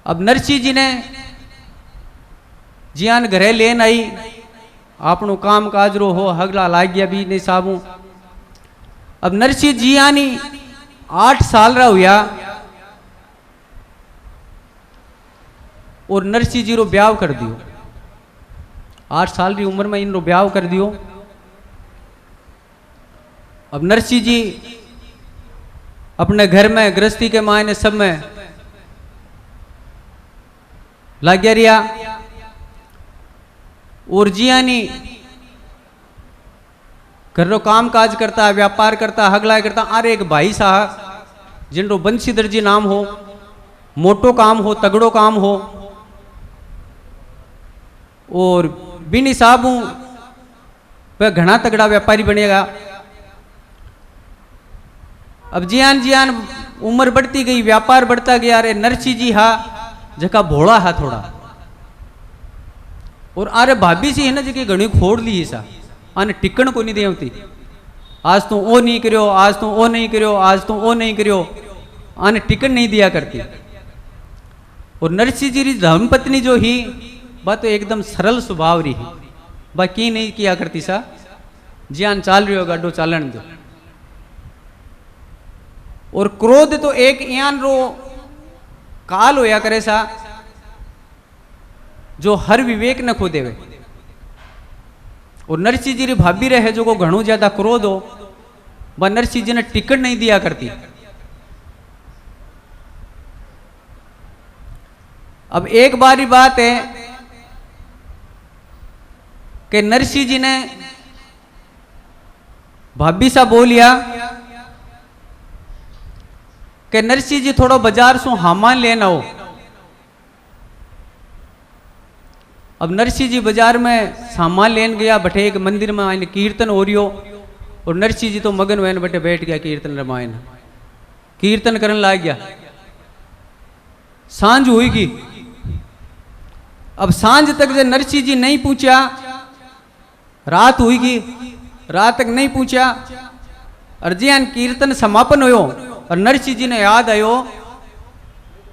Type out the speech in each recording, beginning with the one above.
अब नरसिंह जी ने जियान घरे लेन आई, आपनो काम काजरो हो हगला लाग गया भी नहीं साबू। अब नरसिंह जी आनी 8 साल रा हुआ और नरसिंह जी रो ब्याह कर दियो। 8 साल की उम्र में इनको ब्याह कर दियो। अब नरसिंह जी अपने घर में गृहस्थी के मायने सब में लग गया और जियानी घर रो काम काज करता, व्यापार करता, हगला करता। अरे एक भाई साहब जिनको बंशीधर जी नाम हो, मोटो काम हो, तगड़ो काम हो और बिनी साहब वह घना तगड़ा व्यापारी बनेगा। अब जियान उम्र बढ़ती गई, व्यापार बढ़ता गया। अरे नरसिंह जी हा जका भोला हा थोड़ा और अरे भाभी सी है ना जी घनी खोड़ ली सा आने टिकण को नहीं देवती। आज तो वो नहीं करो, आज तो वो नहीं करो, आज तो वो नहीं करो, आने टिकण नहीं दिया करती। और नरसिंह जी धर्मपत्नी जो ही बात तो एकदम सरल स्वभाव रही, बाकी नहीं किया करती सा। जियान चाल रही हो गाडो चालन दो। और क्रोध तो एक यान रो काल होया करे सा जो हर विवेक न खो देवे। और नरसिंह जी री भाभी रहे जो को घणो ज्यादा क्रोध हो, वह नरसिंह जी ने टिकट नहीं दिया करती। अब एक बारी बात है कि नरसिंह जी ने भाभी सा बोलिया कि नरसिंह जी थोड़ा बाजार सु सामान लेना हो। अब नरसिंह जी बाजार में सामान लेन गया, बटे एक मंदिर में आने कीर्तन हो रियो और नरसिंह जी तो मगन वैन बटे बैठ गया कीर्तन रामायण कीर्तन करने लग गया। सांझ हुई। अब सांझ तक जब नरसिंह जी नहीं पूछा, रात हुई, रात तक नहीं पूछा। और जियान कीर्तन समापन हो और नरसिंह जी ने याद आयो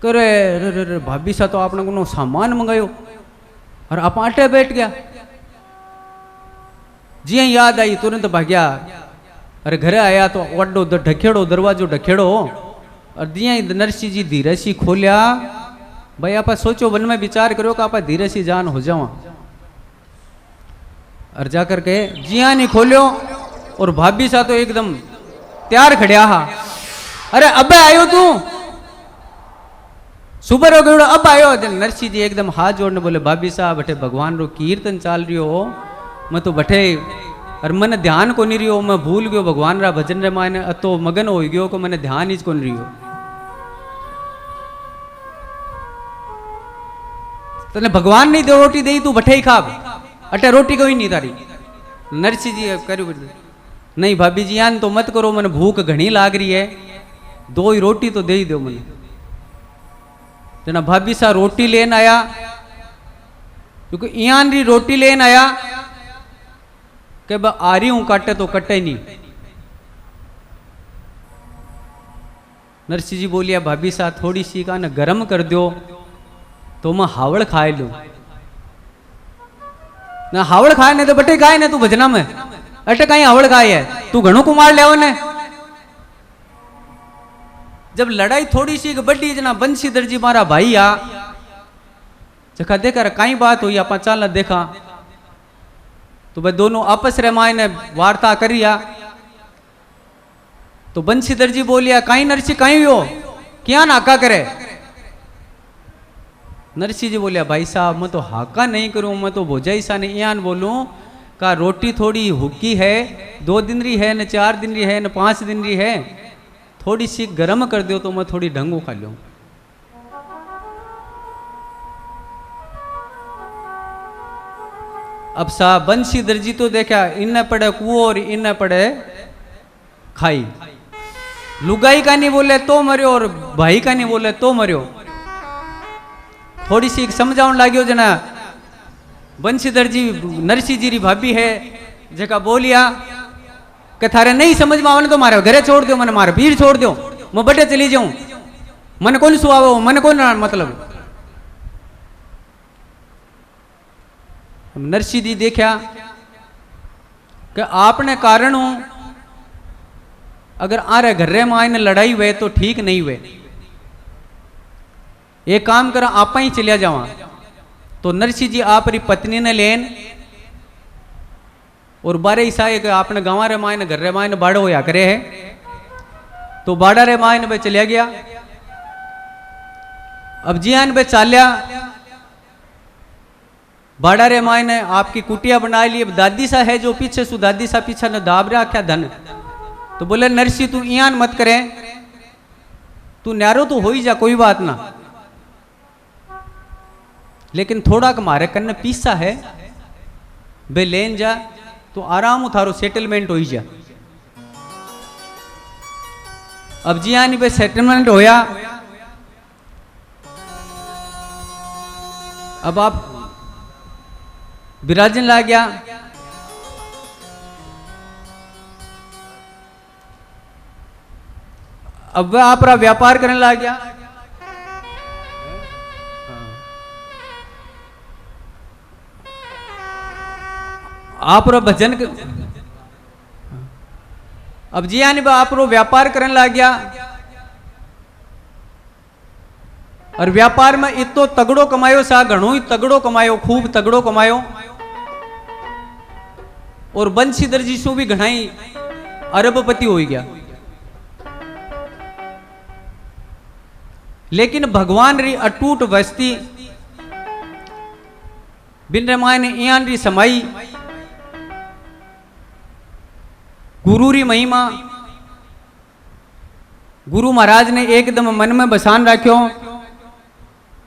करे रे भाभी सा तो आपने को सामान मंगायो और आप आटे बैठ गया। जी याद आई तुरंत भाग्या। अरे घरे आया तो वड्डो ढकेड़ो, दरवाजो ढकेड़ो और जिया नरसिंह जी धीरे सी खोलिया। भाई आप सोचो, मन में विचार करो कि आप धीरे सी जान हो जाओ। और जाकर के जिया नहीं खोलियो और भाभी सा तो एकदम तैयार खड़िया हा। अरे अब आयो तू, सुबह हो गयो अब आयो। नरसिंह जी एकदम हाथ जोड़ने बोले भाभी साहब बटे भगवान रो कीर्तन चाल रही हो, मैं तो बटे और मन ध्यान को नहीं रही, मैं भूल गयो भगवान रा भजन रे मायने तो मगन हो गयो को मैंने ध्यान ही को नहीं रही। तने भगवान नहीं दे रोटी दे तू बटे ही खा, अटे रोटी कोई नहीं तारी। नरसिंह जी करो नहीं भाभी जी यान तो मत करो, मैंने भूख घनी लाग रही है, 2 ही रोटी तो दे ही दो मैंने। जना भाभी सा रोटी लेन आया, क्योंकि इयान री रोटी लेन आया कि आ रही हूं काटे तो कटे नहीं। नरसिंह जी बोलिया भाभी सा थोड़ी सी का न गरम कर दो तो मैं हावड़ खाए लू। ना हावड़ खाए ने तो बटे खाए ने तू भजना में अटे कहीं हावड़ खाए है, तू घणो कुमार ले ने। जब लड़ाई थोड़ी सी बड़ी जना बंशीधर जी मारा भाई आ जखा देखा कई बात हुई आप चाल देखा तो भाई दोनों आपस रे मायने वार्ता करिया। तो बंशीधर जी बोलिया कहीं नरसिंह कहीं हो क्या नाका करे। नरसिंह जी बोलिया भाई साहब मैं तो हाका नहीं करूं, मैं तो भोजाई सा नहीं यान बोलूं का रोटी थोड़ी हुक्की है, 2 दिन री है न 4 दिन री है न 5 दिन री है, थोड़ी सी गरम कर दो तो मैं थोड़ी ढंगू खा लूं। अब सा बंशीधर जी तो देखा इन्ने पड़े कुओं और इन्ने पड़े खाई। लुगाई का नहीं बोले तो मरियो और भाई का नहीं बोले तो मरियो। थोड़ी सी समझाउन लाग्यो जना बंशीधर जी नरसिंह जी री भाभी है जका बोलिया कि थारे नहीं समझ में आने तो मारे घरे छोड़ दो, मैंने मारे भीड़ छोड़ दो, मैं बड़े चली जाऊं, मन कौन सुआवो मन कौन मतलब। नरसिंह जी देखा कि आपने कारण हो अगर आरे घरे मायने लड़ाई हुए तो ठीक नहीं हुए, एक काम कर आप ही चलिया जावा। तो नरसिंह जी आप री पत्नी ने लेन और बारे ईसा कि आपने गाँव रे मायने घर रे मायने बाड़ो होया करे है, तो बाड़ा रे मायने पे चलिया गया। अब जियान पे चालिया बाड़ा रे मायने आपकी कुटिया बना ली। अब दादी सा है जो पीछे सु दादी सा पीछे न दाब रहा क्या धन, तो बोले नरसिंह तू इयान मत करे, तू न्यारो तो हो ही जा कोई बात ना, लेकिन थोड़ा हमारे कन्न पीसा है बे लेन जा तो आराम थारो सेटलमेंट हो ही जा। अब जी यानी बे सेटलमेंट होया। अब आप विराजन ला गया। अब वह आप व्यापार करने लग गया। आप भजन अब जी यानी आप व्यापार करने लग गया। और व्यापार में इतो तगड़ो कमायो सा, घणो ही तगड़ो कमायो, खूब तगड़ो कमायो। और बंशीधर जी सु भी घणाई अरबपति हो गया। लेकिन भगवान री अटूट वस्ती बिन रमाय ने इयान री समाई, गुरु री महिमा गुरु महाराज ने एकदम मन में बसान रखो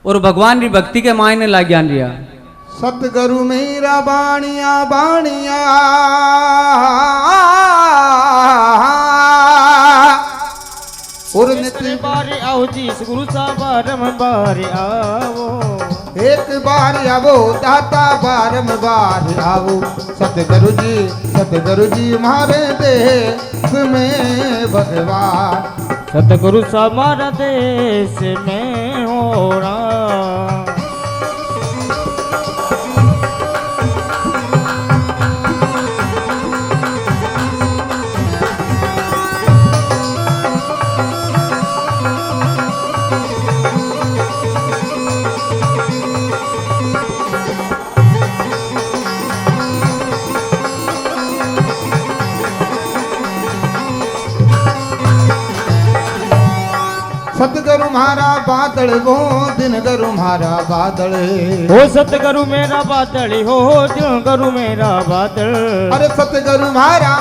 और भगवान री भक्ति के मायने ला ज्ञान रिया। सतगुरु मेरा बाणिया बाणिया और नित्य बार आओ जी गुरु सा बार आओ, एक बार आवो दाता बार आवो। सतगुरु जी हमारे देश में भगवान, सतगुरु सा हमारा देश में हो रहा। सतगुरु म्हारा बादल वो दिन गुरु म्हारा बादल, हो सतगुरु मेरा बादल हो दिन गुरु मेरा बादल। अरे सतगुरु म्हारा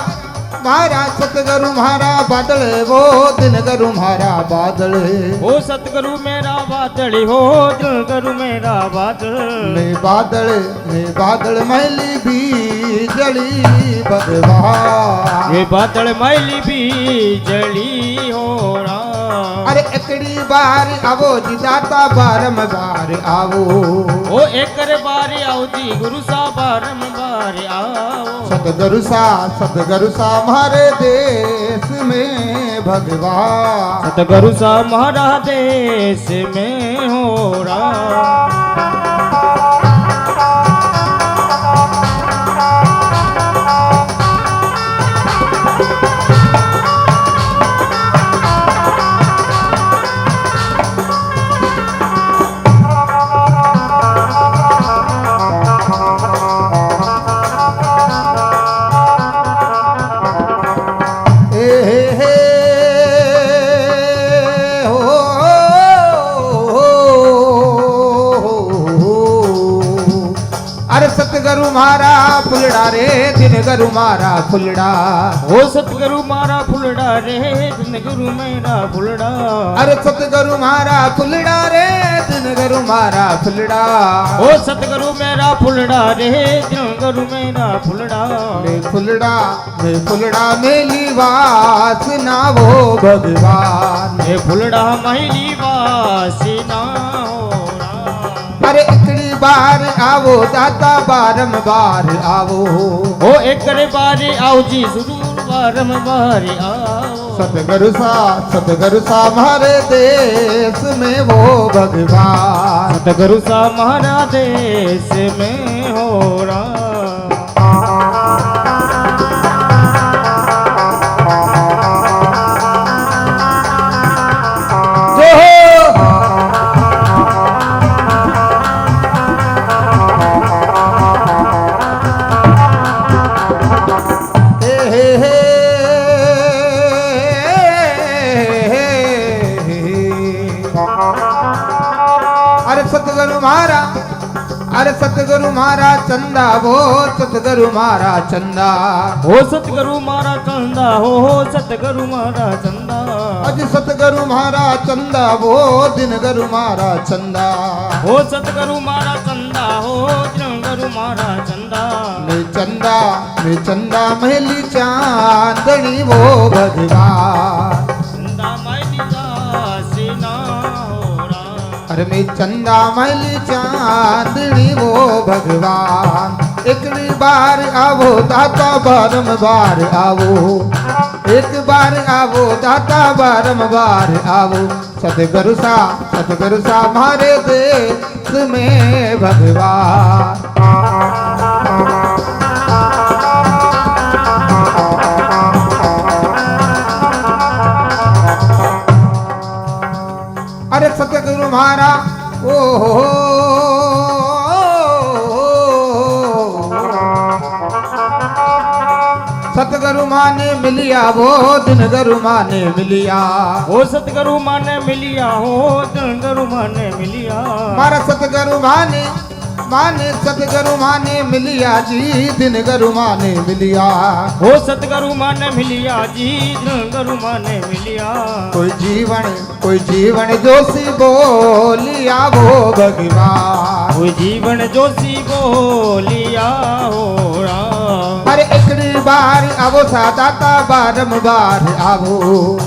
सतगुरु म्हारा बादल वो दिन गुरु म्हारा बादल, हो सतगुरु मेरा बादल हो दिन गुरु मेरा बादल। मैं बादल मैली भी जली भगवान, ये बादल मैली भी जली हो रहा। अरे एकड़ी बार आवो जी दाता बार आवो, ओ एक बार आओ जी गुरु सा बार आओ। सतगुरु सा हमारे देश में भगवान, सतगुरु सा हमारा देश में हो रहा। सतगुरु मारा फुलड़ा रे दिन गुरु मारा फुलड़ा, ओ सतगुरु मारा फुलड़ा रे दिन गुरु मेरा फुलड़ा। अरे सतगुरु मारा फुलड़ा रे दिन गुरु मारा फुलड़ा, ओ सतगुरु मेरा फुलड़ा रे दिन गुरु मेरा फुलड़ा। मैं फुलड़ा मेली वासना वो भगवान, मैं फुलड़ा मेली वासना हो रहा। अरे एकड़ी बार आवो दाता बार आवो, ओ एक बार आओ जी जरूर बार आओ। सतगुरु सा हमारे देश में वो भगवान, सतगुरु सा हमारा देश में हो रहा। अरे सतगुरु मारा चंदा वो सतगुरु मारा चंदा हो सतगुरु मारा चंदा हो सतगुरु मारा चंदा अज सतगुरु मारा चंदा वो दिन गुरु मारा चंदा हो सतगुरु मारा चंदा हो दिन गुरु मारा चंदा मैं चंदा महली चांदनी वो भगवान चंदा महली सीना अरे मैं चंदा महली चांदनी वो भगवान एक बार आवो दाता बारंबार आवो एक बार आवो दाता बारंबार आवो सतगुरु सा मारे देश में भगवान। अरे सतगुरु मारा ओ सतगुरु माने मिलिया वो दिन गुरु माने मिलिया हो सतगुरु माने मिलिया हो दिन गुरु माने मिलिया मारा सतगुरु माने सतगुरु माने मिलिया जी दिन गुरु माने मिलिया हो सतगुरु माने मिलिया जी दिन गुरु माने मिलिया कोई जीवन जोशी बोलिया वो भगवान कोई जीवन जोशी बोलिया हो राम। अरे एक बार आवो सादाता बारंबार आवो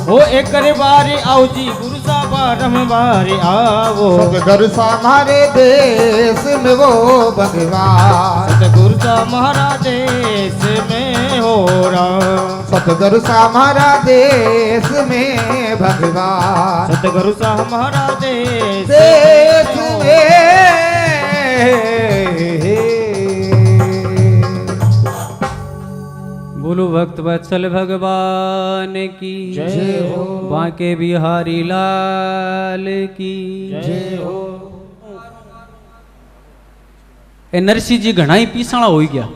हो एक बार आओ जी गुरु सा बारंबार आवो सतगुरु सा हमारे देश में वो भगवान सतगुरु सा हमारा देश में हो रहा सतगुरु सा हमारा देश में भगवान सतगुरु सा हमारा देश में बोलो भक्त वत्सल भगवान की जय हो। बांके बिहारी लाल की जय हो। ए नरसिंह जी घना ही पीसाणा हो गया,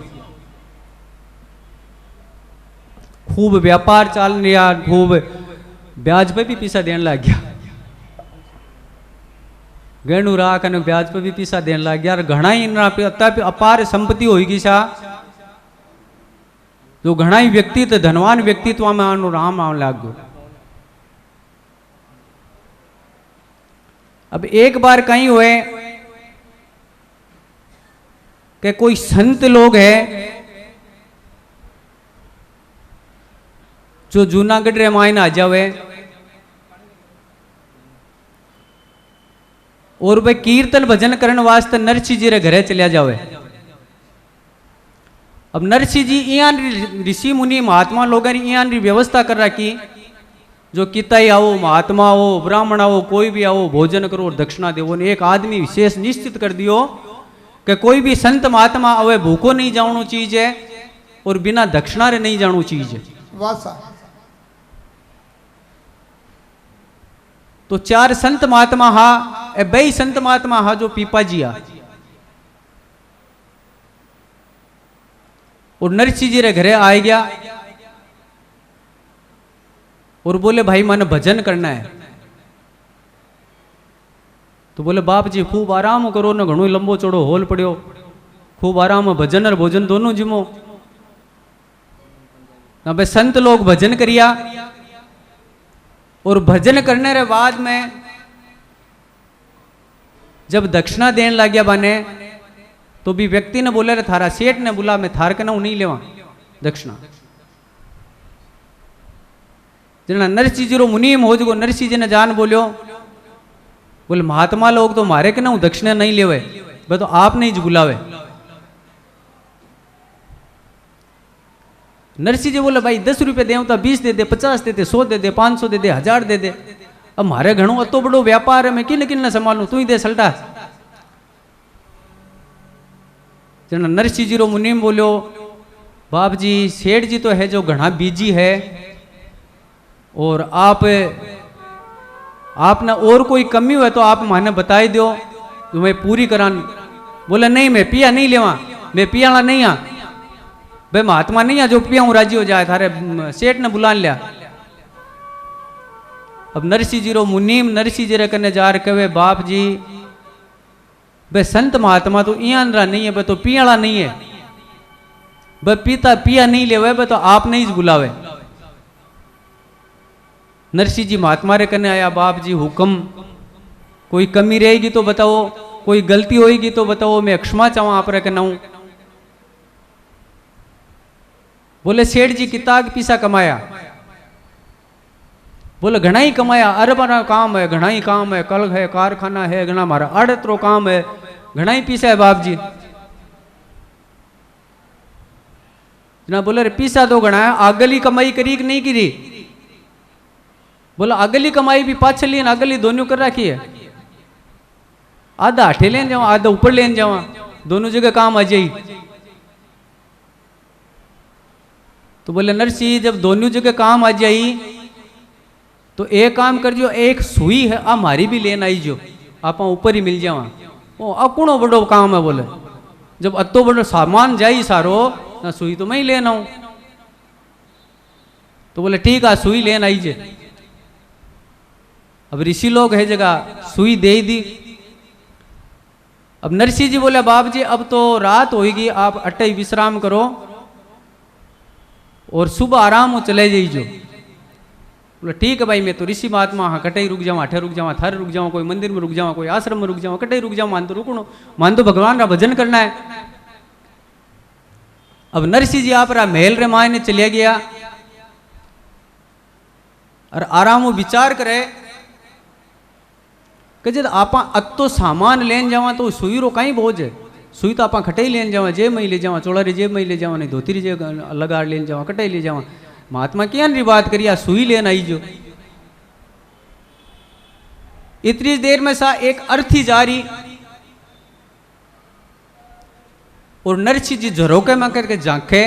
खूब व्यापार चाल रहा, खूब ब्याज पे भी पीसा देने लग गया, गणु राख ने ब्याज पे भी पीसा देने लग गया। घना ही अपार संपत्ति होगी सा, जो घना ही व्यक्तित्व धनवान व्यक्तित्व में आनो राम आने लग गयो। अब एक बार कहीं हुए कि कोई संत लोग है जो जूनागढ़ रे मायने आ जावे और वे कीर्तन भजन करने वास्ते नरसिंह जी रे घरे चलिया जावे। अब नरसिंह जी यहाँ ऋषि मुनि महात्मा लोगों ने यहाँ व्यवस्था कर रखी, जो किताई आओ महात्मा हो ब्राह्मण आओ कोई भी आओ भोजन करो और दक्षिणा देवो ने एक आदमी विशेष निश्चित कर दियो कि कोई भी संत महात्मा आवे भूखो नहीं जानो चीज है और बिना दक्षिणा रे नहीं जानो चीज है। तो चार संत महात्मा हा बई संत महात्मा हा जो पीपा जी हा और नरसिंह जी रे घरे आ गया और बोले भाई मन भजन करना है। तो बोले बाप जी खूब आराम करो न, घणो लंबो चौड़ो होल पड़ो, खूब आराम भजन और भोजन दोनों जिमो। अब संत लोग भजन करिया और भजन करने रे बाद में जब दक्षिणा देने लग गया बने तो भी व्यक्ति ने बोले रे थारा सेठ ने बोला मैं थार के ना नहीं लेवा दक्षिणा। जना नरसिंह जी रो मुनीम हो जो नरसिंह जी ने जान बोलियो, बोले महात्मा लोग तो मारे के ना दक्षिणा नहीं लेवे, बे तो आप नहीं बुलावे। नरसिंह जी बोले भाई 10 रुपये दे तो 20 दे दे, 50 दे दे, 100 दे दे, 500 दे दे, 1000 दे दे। अब मारे घणो अतो बड़ो व्यापार है, मैं किन किन संभालू, तू ही दे सल्टा। जना नरसिंह जी रो मुनीम बोलो, बाप जी सेठ जी तो है जो घना बीजी है, और आप ना और कोई कमी हो तो आप माने बताई दो तो मैं पूरी करान। बोले नहीं मैं पिया नहीं लेवा, मैं पियाला नहीं आ भाई, महात्मा नहीं आ जो पिया हूँ राजी हो जाए, थारे सेठ ने बुला लिया। अब नरसिंह जी रो मुनीम नरसिंह जी रे कने जार कहे, बाप जी बे संत महात्मा तो इयान रहा नहीं है, बे तो पियाला नहीं है, बे पीता पिया नहीं लेवे, बे तो आप नहीं बुलावे। नरसिंह जी महात्मा रे कने आया, बाप जी हुक्म, कोई कमी रहेगी तो बताओ, कोई गलती होगी तो बताओ, मैं क्षमा चाहूँ आप रे कने हूं। बोले सेठ जी कितना पैसा कमाया? बोले घना ही कमाया, अरबा काम है, घना ही काम है, कल है, कारखाना है, घना हमारा अड़तरो काम है, घना ही पैसा है बाप जी। जना बोले रे पैसा तो घना है, आगली कमाई करी कि नहीं करी? बोला अगली कमाई भी पाछली ने अगली दोनों कर रखी है, आधा हठे लेन जावा, आधा ऊपर लेन जावा, दोनों जगह काम आ जाई। तो बोले नरसिंह जब दोनों जगह काम आ जाई तो एक काम कर जो, एक सुई है हमारी भी लेन आई जो, आप ऊपर ही मिल जावा, वो अकुणो बड़ो काम है। बोले जब अतो बड़ो सामान जाई सारो ना, सुई तो मैं ही लेना हूं। तो बोले ठीक है सुई लेन आई जे। अब ऋषि लोग है जगह सुई दे दी। अब नरसिंह जी बोले बाप जी अब तो रात होगी, आप अट्टे ही विश्राम करो और सुबह आराम हो चले जाइए। बोले ठीक है भाई, मैं तो ऋषि महात्मा हाँ, कटे ही रुक जाऊँ, अठे रुक जाऊँ, थारे रुक जाऊँ, कोई मंदिर में रुक जाऊँ, कोई आश्रम में रुक जाऊँ, कटे ही रुक जाऊँ, मान तो रुकनो, मान तो भगवान का भजन करना है। अब नरसिंह जी आप रहा महल रे मायने चलिया गया और आराम विचार करे कि जब आप अतो सामान लेन जावा तो सुई रो कहीं बोझ है, सुई तो आप खटे ही लेन जावा, जेब में ही ले जावा, चोला री जेब में ही ले जावा, नहीं धोती री जेब लगा लेन जावा, कटे ही ले जावा। महात्मा क्या री बात करिया, सुई लेन आई जो। इतनी देर में सा एक अर्थी जा रही और नरसिंह जी झरोके में करके झांके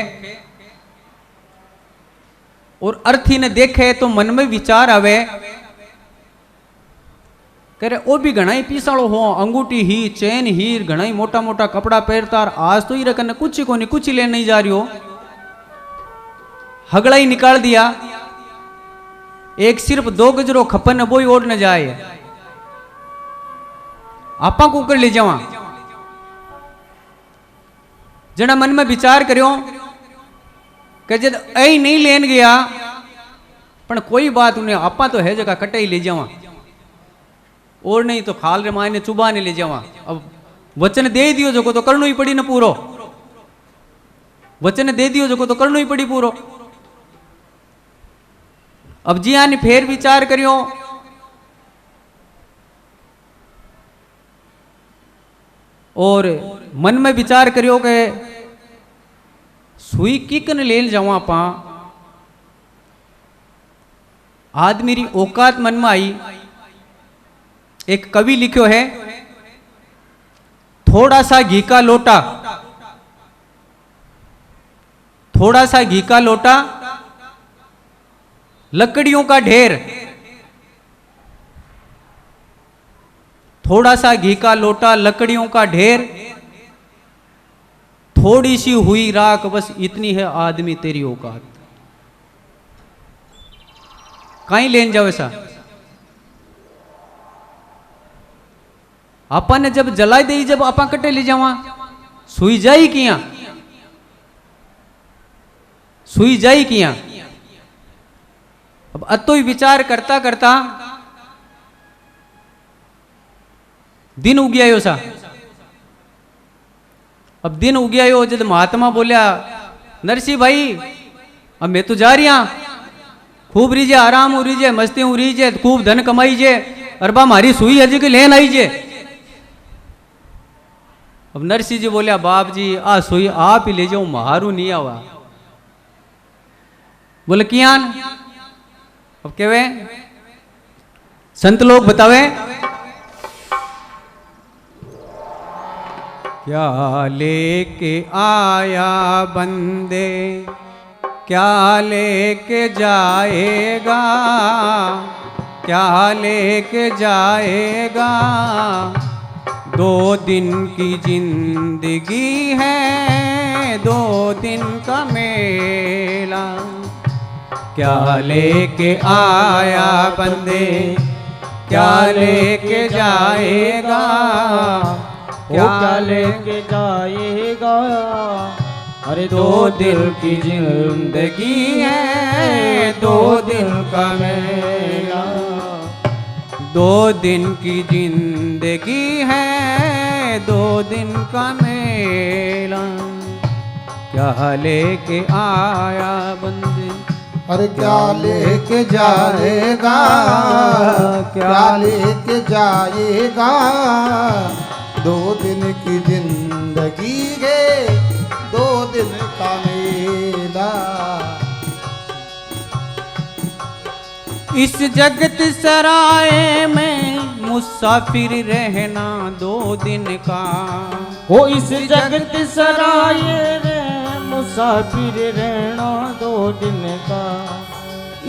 और अर्थी ने देखे तो मन में विचार आवे, कह रहे ओ भी घना ही पीसाड़ो हो, अंगूठी ही, चैन ही, घना ही मोटा मोटा कपड़ा पहनता, आज तो ही रखने कुछ ही को नहीं, कुछ ही लेने नहीं जा रही हो। हगड़ा ही निकाल दिया, एक सिर्फ 2 गजरो खपन वो ही ओढ़ न जाए, आपा को कर ले जावा। जना मन में विचार करो कि जब ऐ नहीं लेन गया पर कोई बात उन्हें, आपा तो है जगह कटे ही ले जावा, और नहीं तो खाल रे मायने चुबा ने ले जावा। अब वचन दे दियो जो को तो करनो ही पड़ी न पूरो, वचन दे दियो जो को तो करनो ही पड़ी पूरो। अब जी आने फेर विचार करियो और मन में विचार करियो के सुई किकन ले जावा पा। आदमी री औकात मन में आई। एक कवि लिखो है, थोड़ा सा घी का लोटा, थोड़ा सा घी का लोटा, लकड़ियों का ढेर, थोड़ा सा घी का लोटा, लकड़ियों का ढेर, थोड़ी सी हुई राख, बस इतनी है आदमी तेरी औकात। कहीं लेन जाओ ऐसा। आपा ने जब जलाई दे, जब आपा कटे ले जावा, सुई जाई किया, सुई जाई किया। अब अतो ही विचार करता करता दिन उगियायो सा। अब दिन उगियायो, जब महात्मा बोलिया नरसिंह भाई अब मैं तो जा रही हूं, खूब रीजे, आराम हो रीजे, मस्ती हो रीजे, खूब धन कमाई जे, अरबा मारी सुई हजी की लेन आई जे। अब नरसिंह जी बोलिया बाप जी आ सुई आप ही ले जाओ, मारू नहीं आवा। बोले कियान? अब केवे संत लोग बतावे क्या लेके आया बंदे, क्या लेके जाएगा, क्या लेके जाएगा। 2 दिन की जिंदगी है, 2 दिन का मेला। क्या लेके आया बंदे, क्या लेके जाएगा, क्या लेके जाएगा। अरे 2 दिन की जिंदगी है, 2 दिन का मेला। 2 दिन की जिंदगी है, 2 दिन का मेला। क्या लेके आया बंदे, अरे क्या लेके जाएगा, क्या लेके जाएगा। 2 दिन की जिंदगी है, 2 दिन का मेला। इस जगत सराय में मुसाफिर रहना 2 दिन का। हो इस जगत सराय रे मुसाफिर रहना 2 दिन का।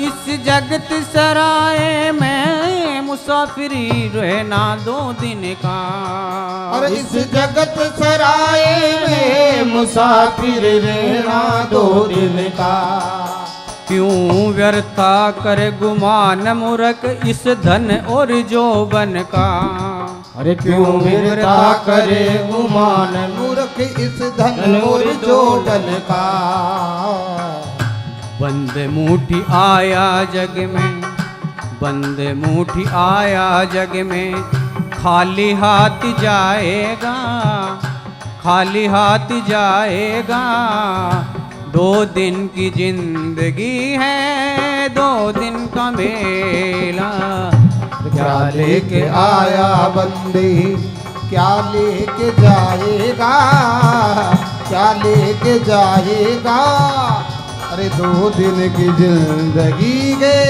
इस जगत सराय में मुसाफिर रहना 2 दिन का। और इस जगत सराय में मुसाफिर रहना 2 दिन का। क्यों व्यर्था कर गुमान मूर्ख इस धन और जोबन का। अरे क्यों व्यर्था करे गुमान मूर्ख इस धन और जोबन का। बंद मुट्ठी आया जग में, बंद मुट्ठी आया जग में, खाली हाथ जाएगा, खाली हाथ जाएगा। 2 दिन की जिंदगी है, 2 दिन का मेला। क्या लेके आया बंदे, क्या लेके जाएगा, क्या लेके जाएगा। अरे 2 दिन की जिंदगी है,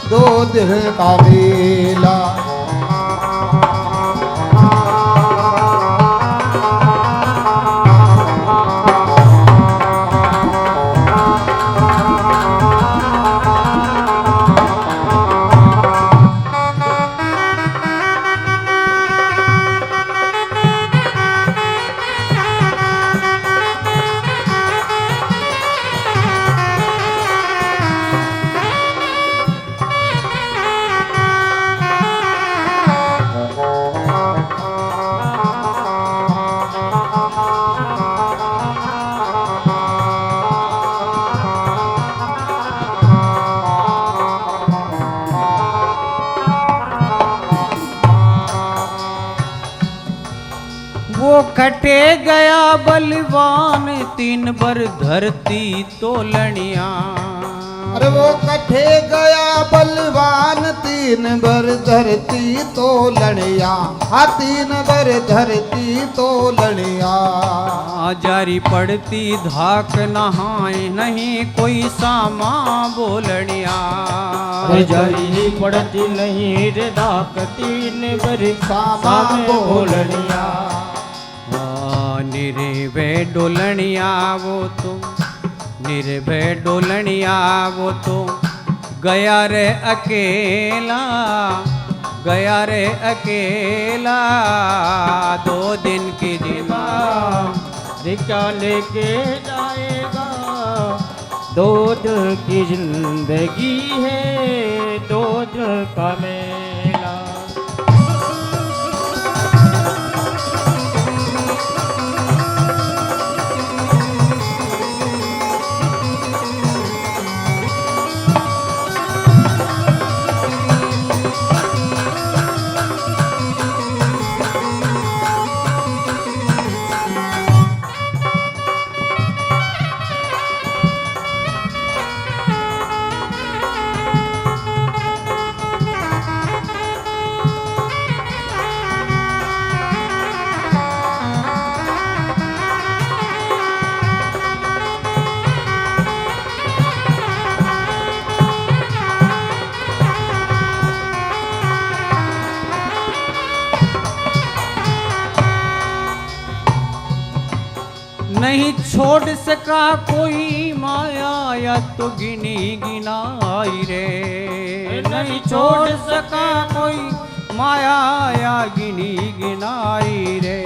2 दिन का मेला। वो कटे गया बलवान 3 बर धरती तोलनिया। अरे वो कटे गया बलवान 3 बर धरती तोलनिया। हाँ 3 बर धरती तोलनिया। जारी पड़ती धाक नहाए नहीं कोई सामा बोलनिया। जारी पड़ती नहीं रे धाक 3 बर सामा बोलनिया। निर्भय डोलनिया वो तो, निर्भय डोलनिया वो तो, गया रे अकेला, गया रे अकेला। 2 दिन की जिंदगी क्या लेके जाएगा। 2 दिन की जिंदगी है, 2 दिन का मेला। नहीं छोड़ सका कोई माया या तो गिनी गिनाई रे, नहीं छोड़ सका कोई माया या गिनी गिनाई रे।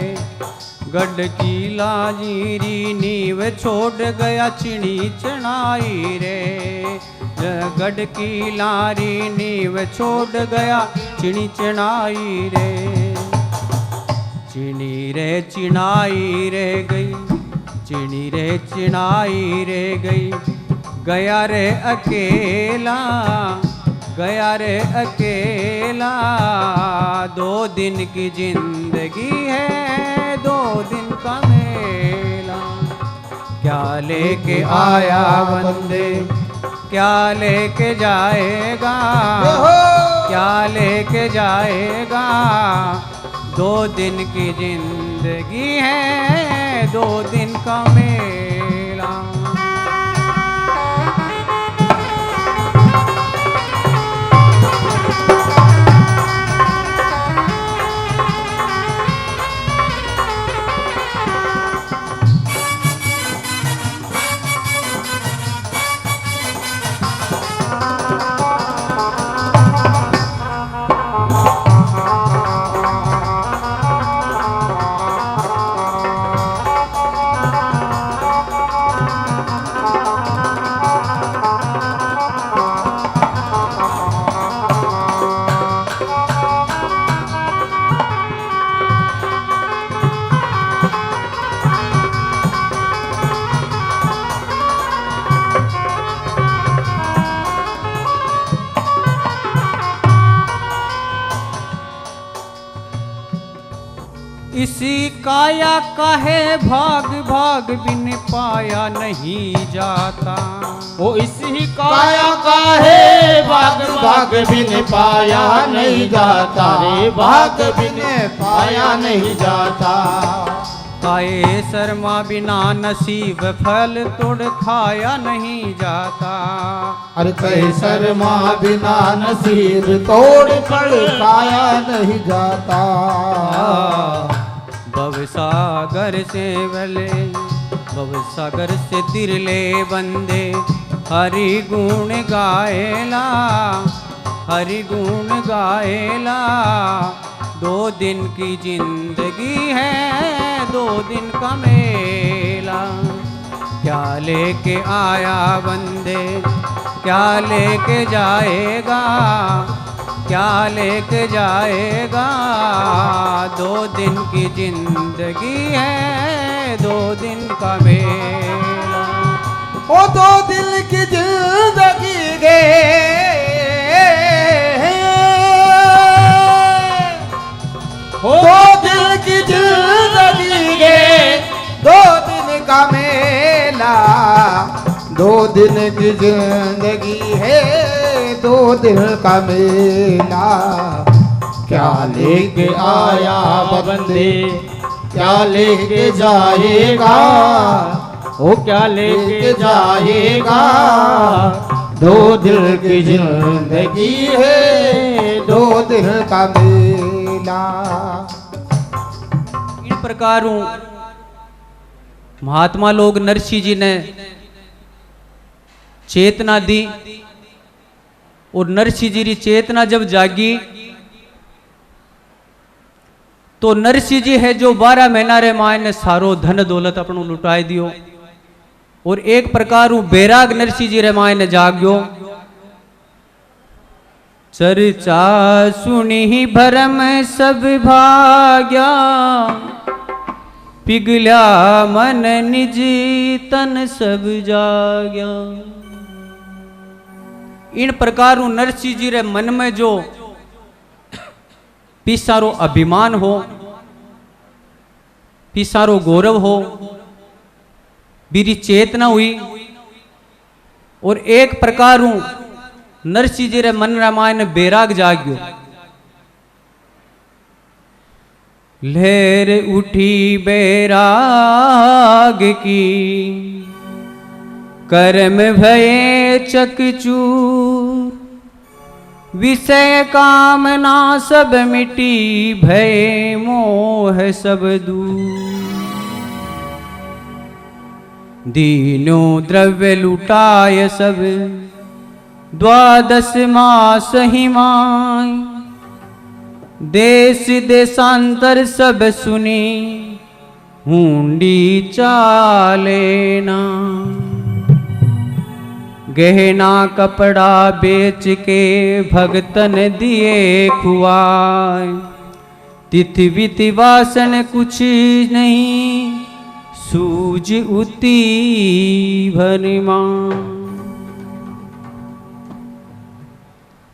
गढ़ की लाजीरी नीव छोड़ गया चिड़ी चढ़ाई रे, गढ़ की लारी नीव छोड़ गया चिड़ी चढ़ाई रे। चिड़ी रे चिड़ाई रे गई, चिड़ी रे चिड़ाई रे गई, गया रे अकेला, गया रे अकेला। 2 दिन की जिंदगी है, 2 दिन का मेला। क्या लेके आया बंदे, क्या लेके जाएगा, क्या लेके जाएगा। 2 दिन की जिंदगी है, 2 दिन का मेला। इसी काया काहे भाग भाग बिन पाया नहीं जाता। ओ इसी काया काहे भाग भाग बिन पाया नहीं जाता रे, भाग बिन पाया नहीं जाता। काये शर्मा बिना नसीब फल तोड़ खाया नहीं जाता। अरे कहे शर्मा बिना नसीब तोड़ फल खाया नहीं जाता। भवसागर से भले, भवसागर से तिरले बंदे हरि गुण गाएला, हरि गुण गाएला। 2 दिन की जिंदगी है, 2 दिन का मेला। क्या लेके आया बंदे, क्या लेके जाएगा, क्या लेके जाएगा। 2 दिन की जिंदगी है, 2 दिन का मेला। ओ 2 दिन की जिंदगी गे, ओ 2 दिन की जिंदगी गे, 2 दिन का मेला। 2 दिन की जिंदगी है, 2 दिन का मेला। क्या लेके आया बंदे, क्या लेके जाएगा, ओ क्या लेके जाएगा। 2 दिन की जिंदगी है, 2 दिन का मेला। इन प्रकारों महात्मा लोग नरसिंह जी ने चेतना दी, और नरसिंह जी की चेतना जब जागी तो नरसिंह जी है जो 12 महीना रे माय ने सारो धन दौलत अपनो लुटाई दियो, और एक प्रकार बैराग नरसिंह जी रे माय ने जाग्यो। चर्चा सुनी भरम सब भाग्या, पिघला मन निज तन सब जाग्या। इन प्रकार नरसिंह जी रे मन में जो पिसारो अभिमान हो, पिसारो गौरव हो, बीरी चेतना हुई, और एक प्रकार नरसिंह जी रे मन रामायण बैराग जाग्यो। लहर उठी बैराग की, कर्म भये चकचूर, विषय कामना सब मिटी, भय मोह सब दूर। दीनो द्रव्य लुटाय सब, द्वादश मास ही माय। देश देशांतर सब सुनी, हुंडी चालेना। गहना कपड़ा बेच के भगतन दिए खुआए, तिथि विति वासन कुछ नहीं, सूझ उती भरमा।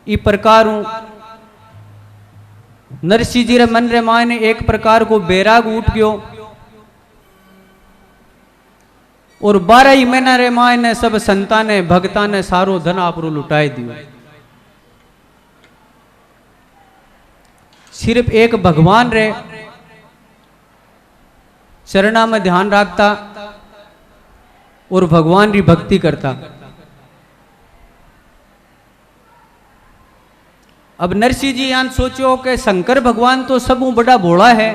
ई प्रकार नरसिंह जी रे मन रे मायने एक प्रकार को बैराग उठ गयो, और 12 ही महीना रे मायने सब संता ने भक्ता ने सारो धन आपरो लुटाई दियो। सिर्फ एक भगवान रे चरणा में ध्यान रखता और भगवान री भक्ति करता। अब नरसिंह जी यान सोचो कि शंकर भगवान तो सबू बड़ा भोला है,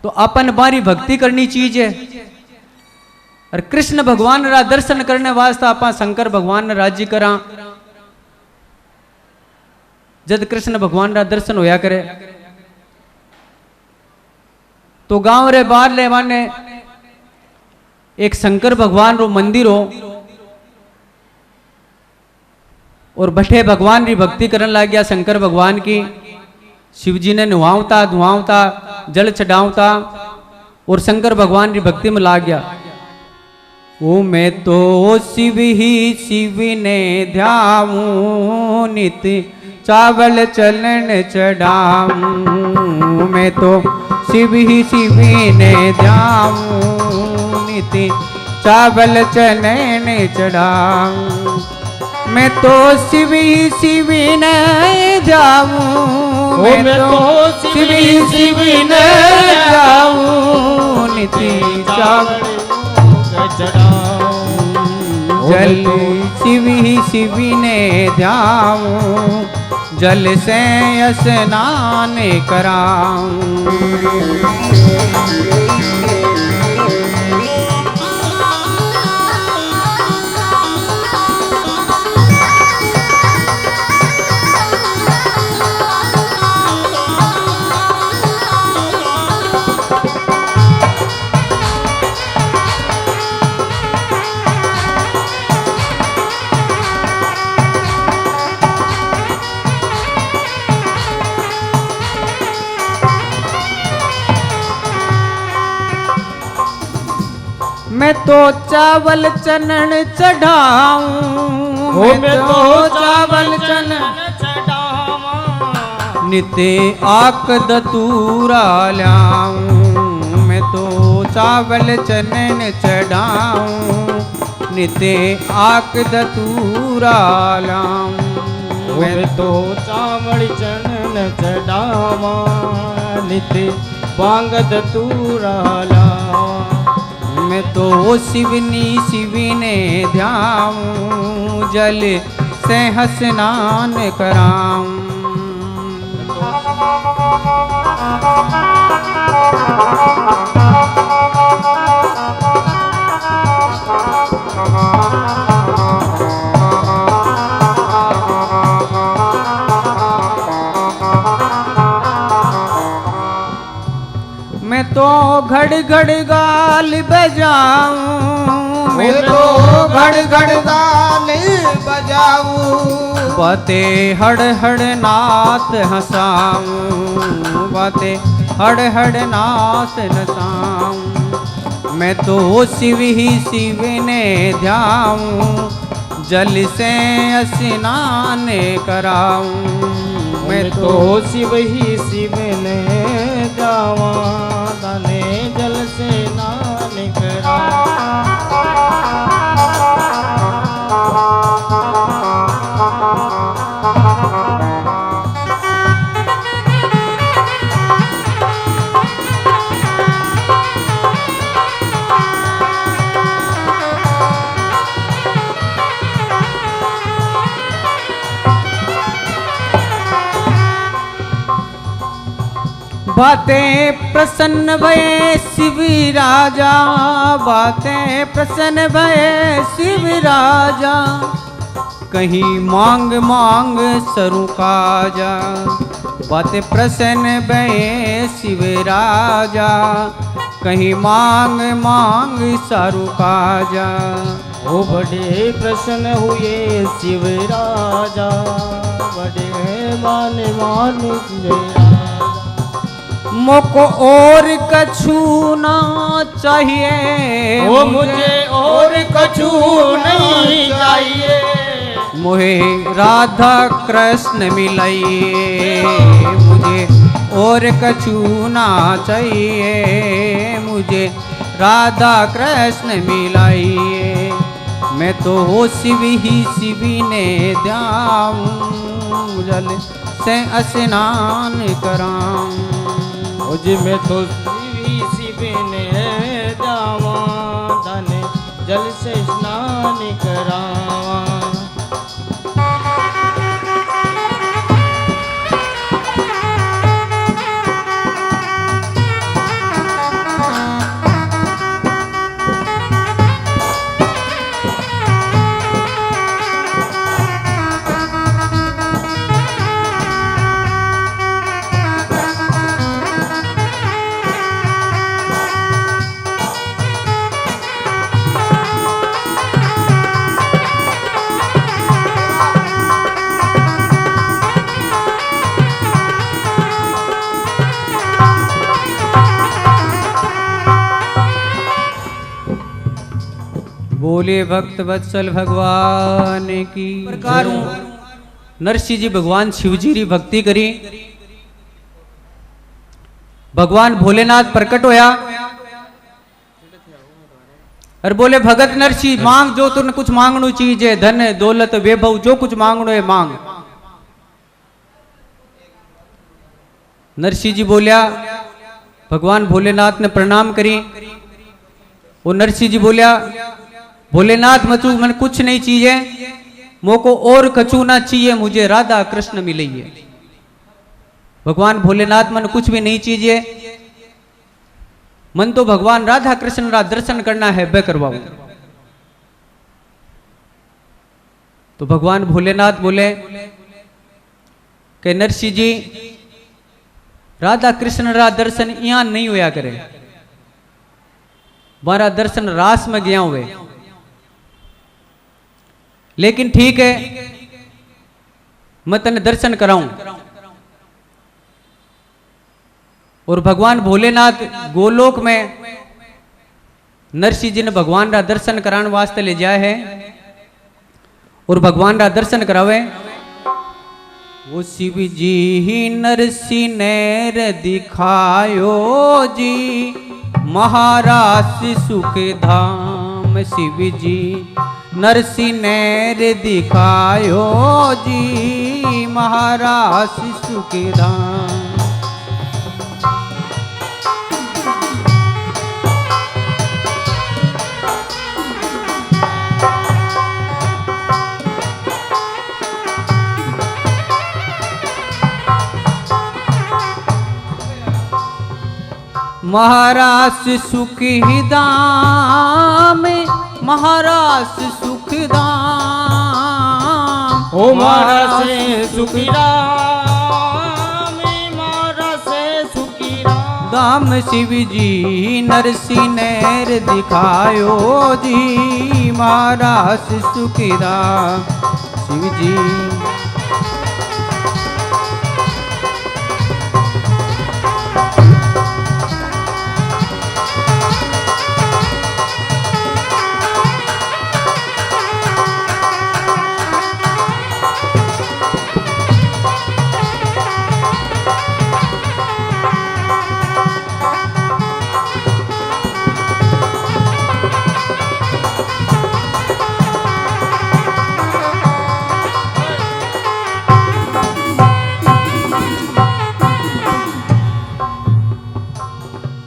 तो अपन बारी भक्ति करनी चीज है। और कृष्ण भगवान रा दर्शन करने वास्ते आप शंकर भगवान ने राजी करा। जब कृष्ण भगवान रा दर्शन होया करे तो गांव रे बाहर ले माने एक शंकर भगवान रो मंदिर हो, और बठे भगवान री भक्ति करने लग गया शंकर भगवान की। शिव जी ने नुहावता धुआवता जल चढ़ावता और शंकर भगवान की भक्ति में ला गया। ओ मैं तो शिव ही शिव ने ध्याऊं, नित चावल चलन चढ़ाऊं। मैं तो शिव ही शिव ने ध्याऊं, नित चावल चलन चढ़ाऊं। मैं तो शिव ही शिव ने जाऊं, मैं तो शिव ही शिव ने जाऊं, निति चावल चढ़ाऊं। जल शिव ही शिव ने ध्याऊं, जल से स्नान कराऊं। मैं तो चावल चनन चढ़ाऊं, मैं तो चावल चनन चढ़ाऊं। निते आक दतूरा लाऊं, मैं तो चावल चनन चढ़ाऊं। निते आक दतूरा लाऊं, मैं तो चावल चनन चढ़ावा। निते बांग दतूरा लाऊं। मैं तो शिवनी शिवने ध्याऊं, जल से स्नान कराऊं। मैं तो घड़ घड़ गाल बजाऊं, मैं तो घड़ घड़ गाल बजाऊं। बातें हड़ हड़ नाथ हंसाऊं, बातें हड़ हड़ नाथ नसाऊं। मैं तो शिव ही शिव ने ध्याऊं, जल से स्नान कराऊं। मैं तो शिव ही शिव ने जावा, दाने जल से स्नान कराऊं। बातें प्रसन्न भये शिव राजा, बातें प्रसन्न भये शिव राजा, कहीं मांग मांग सरू काजा। बातें प्रसन्न भये शिव राजा, कहीं मांग मांग सारू काजा। ओ बड़े प्रसन्न हुए शिव राजा, बड़े मान मान शिव राजा। मोको और कछु ना चाहिए, ओ मुझे और कछु नहीं चाहिए। मोहे राधा कृष्ण मिलाइए, मुझे और कछु ना चाहिए, मुझे राधा कृष्ण मिलाइए। मैं तो हो शिव ही शिवी ने द्याऊं, जल से स्नान कराऊं। मुझे में तो शिव ने जावा, धन जल से स्नान करावा। बोले भक्त वत्सल भगवान की प्रकार नरसिंह जी भगवान शिव जी री भक्ति करी। भगवान भोलेनाथ प्रकट होया और बोले भगत नरसिंह मांग जो तुमने कुछ मांगनो चीज है, धन दौलत वैभव जो कुछ मांगनो है मांग। नरसिंह जी बोलिया, भगवान भोलेनाथ ने प्रणाम करी। वो नरसिंह जी बोलिया, भोलेनाथ मचू मन कुछ नहीं चाहिए, मोको और कछु ना चाहिए, मुझे राधा कृष्ण मिलिए। भगवान भोलेनाथ मन कुछ भी नहीं चाहिए, मन तो भगवान राधा कृष्ण रा दर्शन करना है, बे करवाऊं। तो भगवान भोलेनाथ बोले कि नरसिंह जी राधा कृष्ण रा दर्शन यहां नहीं होया करे, मारा दर्शन रास में गया हुए। लेकिन ठीक है, मैं तने दर्शन कराऊं। और भगवान भोलेनाथ गोलोक में नरसिंह जी ने भगवान रा दर्शन कराने वास्ते ले जाए है और भगवान रा दर्शन करावे। वो शिव जी ही नरसिंह ने दिखायो जी, महाराज सुख धाम। शिव जी नरसिंह ने दिखायो जी, महाराज सुख धाम। महाराज सुख धाम, महाराज सुख धाम। ओ महाराज सुखी राम, महाराज सुखी राम। धाम शिव जी नरसिंह ने दिखायो जी, महाराज सुख धाम। शिव जी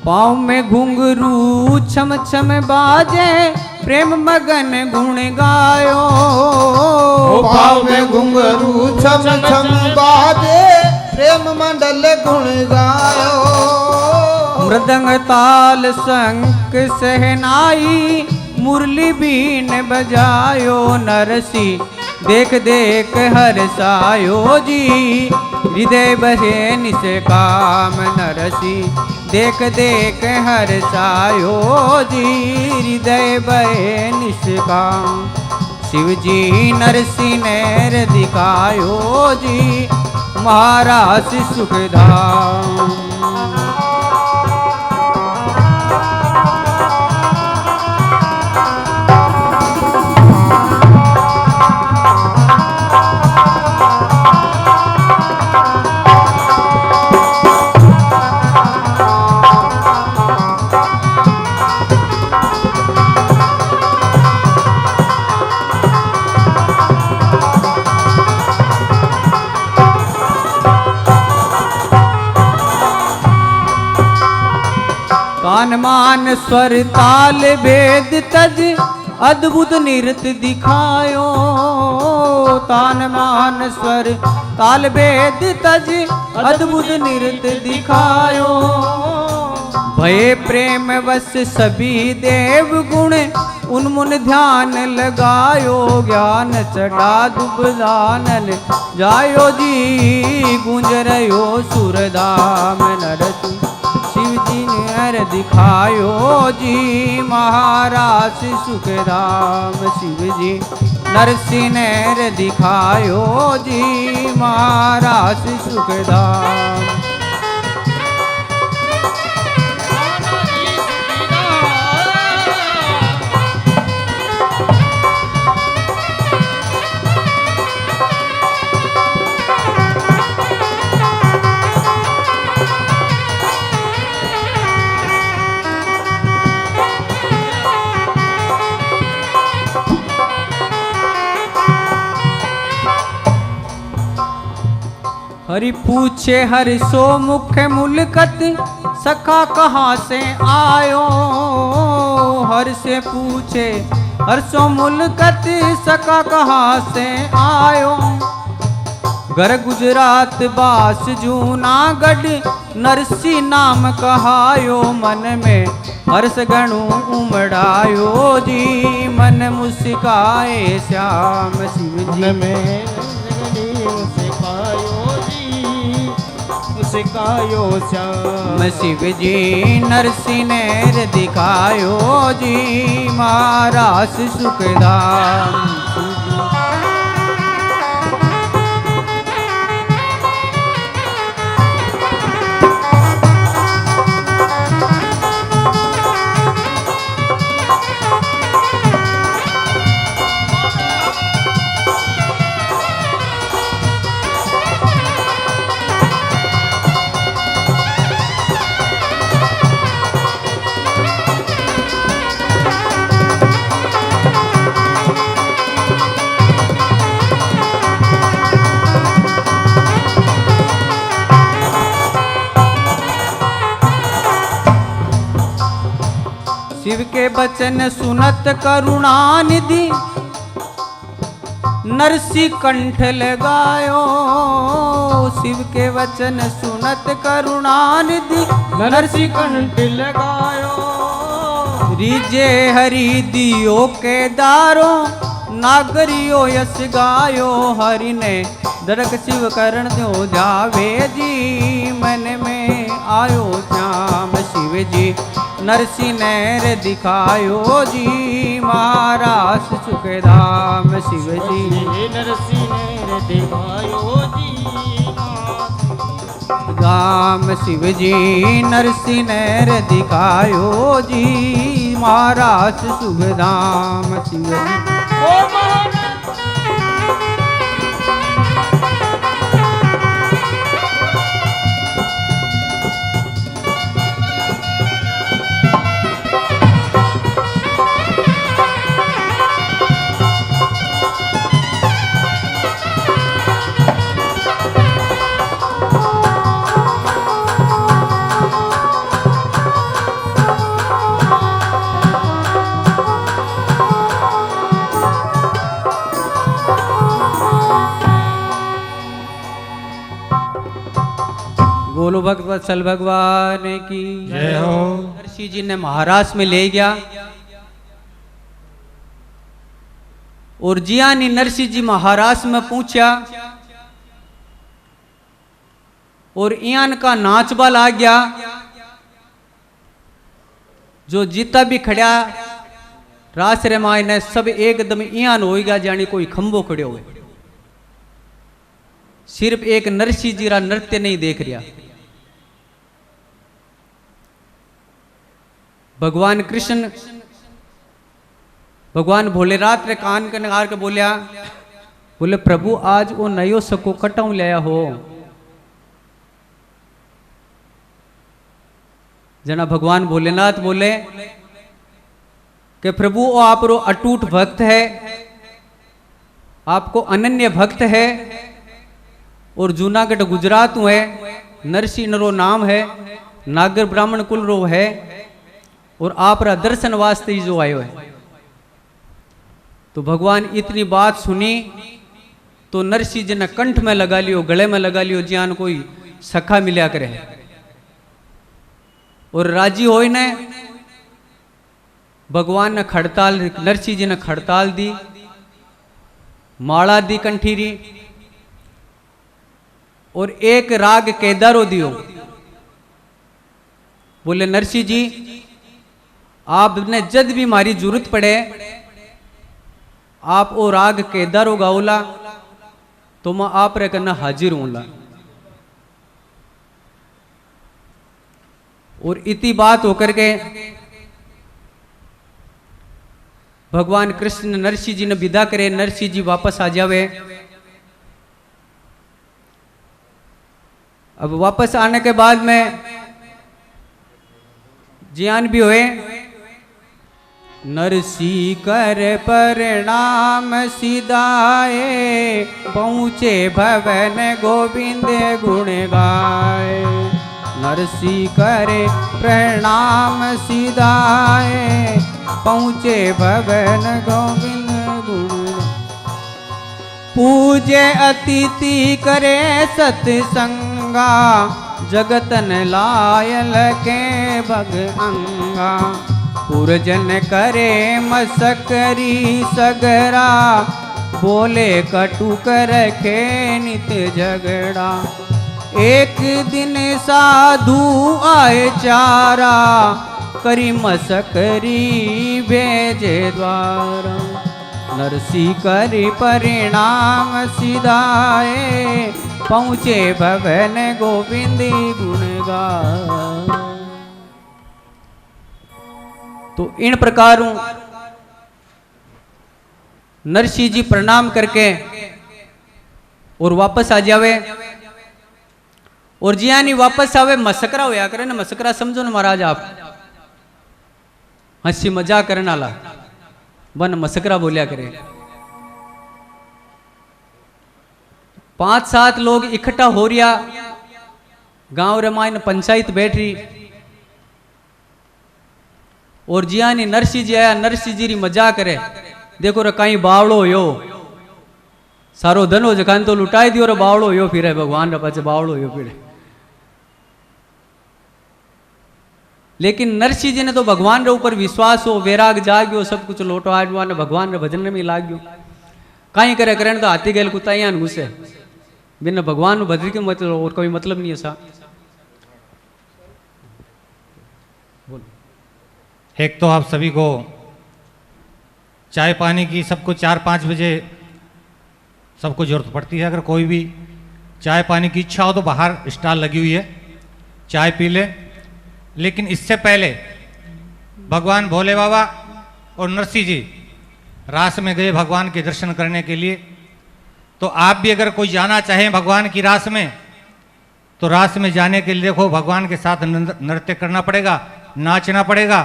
पाँव में घुंघरू छम छम बाजे, प्रेम मगन गुण गायो। पाँव में घुंघरू छम छम बाजे, प्रेम मंडल गुण गायो। मृदंग ताल शंख सहनाई मुरली बीन बजायो नरसी देख देख हर्षायो जी हृदय बहे निस काम नरसी देख देख हर्षायो जी हृदय बहे निस काम शिव जी नरसी नैर दिखायो जी महाराज सुखधाम कान मान स्वर ताल भेद तज अद्भुत नृत्य दिखायो तान मान स्वर ताल भेद तज अद्भुत नृत्य दिखायो भय प्रेम वश सभी देव गुण उन्मुन ध्यान लगायो ज्ञान चढ़ा दुबदानन जायो जी गूंज रहो सुरधाम नरसी शिव जी नर दिखायो जी महाराज सुखधाम शिव जी नरसी नर दिखायो जी महाराज सुखधाम हरि पूछे हरि सो मुख मुलकत सखा कहाँ से आयो हर से पूछे हर सो मुलकत सखा कहाँ से आयो घर गुजरात बास जूनागढ़ नरसी नाम कहायो मन में हर्ष गणु उमड़ायो जी मन मुस्काए श्याम शिव जी में सिखायो श्याम शिव जी नरसी नैर दिखायो जी महाराज सुखधाम शिव के बचन सुनत करुणानिधि नरसी कंठ लगायो शिव के वचन सुनत करुणानिधि नरसी कंठ लगायो रिजे हरि दियो के दारो नागरियो यश गायो हरि ने दरक शिव करण दो जावे जी मन में आयो श्याम शिव जी नरसी नैर दिखायो जी महाराज सुखधाम शिव जी नरसी नैर दिखायो जी धाम शिव जी नरसी नैर दिखायो जी महाराज सुखधाम शिव जी बोलो भगवत्सल भगवान की जय हो। नरसिंह जी ने महाराष्ट्र में ले गया और जियानी नरसिंह जी महाराष्ट्र में पूछा और इयान का नाचबाल आ गया। जो जितना भी खड़ा रास रे माय ने सब एकदम इयान हो गया जानी कोई खंबो खड़ो हो। सिर्फ एक नरसिंह जी रा नृत्य नहीं देख रहा। भगवान कृष्ण भगवान भोलेनाथ रे कान के नगार के बोलिया बोले प्रभु आज वो नयो सको कटाऊ लिया हो। जना भगवान भोलेनाथ बोले कि प्रभु वो आप रो अटूट भक्त है, आपको अनन्य भक्त है और जूनागढ़ गुजरात में है। नरसिंह रो नाम है, नागर ब्राह्मण कुल रो है और आप रा दर्शन वास्ते ही जो आयो है। तो भगवान इतनी बात सुनी तो नरसिंह जी ने कंठ में लगा लियो, गले में लगा लियो, जियान कोई सखा मिल्या करे और राजी होई ने भगवान ने खड़ताल नरसिंह जी ने खड़ताल दी, माला दी कंठीरी और एक राग केदारो दियो। बोले नरसिंह जी आपने जब भी मारी जरूरत पड़े आप वो राग केदारो गाओला तो मैं आप रे करना हाजिर हूंला। और इतनी बात होकर के भगवान कृष्ण ने नरसिंह जी ने विदा करे। नरसिंह जी वापस आ जावे। अब वापस आने के बाद में जियान भी हुए। नरसिंह कर प्रणाम सिधाए पहुँचे भवन गोविंद गुण गाए। नरसिंह करे प्रणाम सिधाए पहुँचे भवन गोविंद गुण। पूजे अतिथि करे सत्संगा जगतन लायल के भग अंगा। पुरजन करे मसकरी सगरा बोले कटु कर के नित झगड़ा। एक दिन साधु आए चारा करी मसकरी भेजे द्वारा। नरसिंह करी परिणाम सिधाए पहुँचे भवन गोविंद गुण गाए। तो इन प्रकारों नरसिंह जी प्रणाम करके और वापस आ जावे। और जियानी वापस आवे मसकरा होया करे ना। मसकरा समझो ना महाराज आप, हंसी मजाक करने वाला बन मसकरा बोलिया करे। 5-7 लोग इकट्ठा हो रिया, गांव रामायण पंचायत बैठ रही और जियानी नरसिंह जी आया। नरसिंह जी री मजाक करे, देखो रे कहीं बावड़ो यो सारो धन हो जखान तो लुटाई दियो रे बावड़ो यो फिर भगवान रे पाछे बावड़ो यो फिर। लेकिन नरसिंह जी ने तो भगवान रे ऊपर विश्वास हो, वैराग जाग्यो, सब कुछ लोटो आजवा ने भगवान रे भजन में लाग्यो। कहीं करे करें तो हाथी गैल कुत्ता घुसे बिना भगवान भजन के मतलब और कोई मतलब नहीं है सा। एक तो आप सभी को चाय पानी की सबको 4-5 बजे सबको ज़रूरत पड़ती है। अगर कोई भी चाय पानी की इच्छा हो तो बाहर स्टॉल लगी हुई है, चाय पी ले। लेकिन इससे पहले भगवान भोले बाबा और नरसिंह जी रास में गए भगवान के दर्शन करने के लिए। तो आप भी अगर कोई जाना चाहें भगवान की रास में तो रास में जाने के लिए देखो भगवान के साथ नृत्य करना पड़ेगा, नाचना पड़ेगा।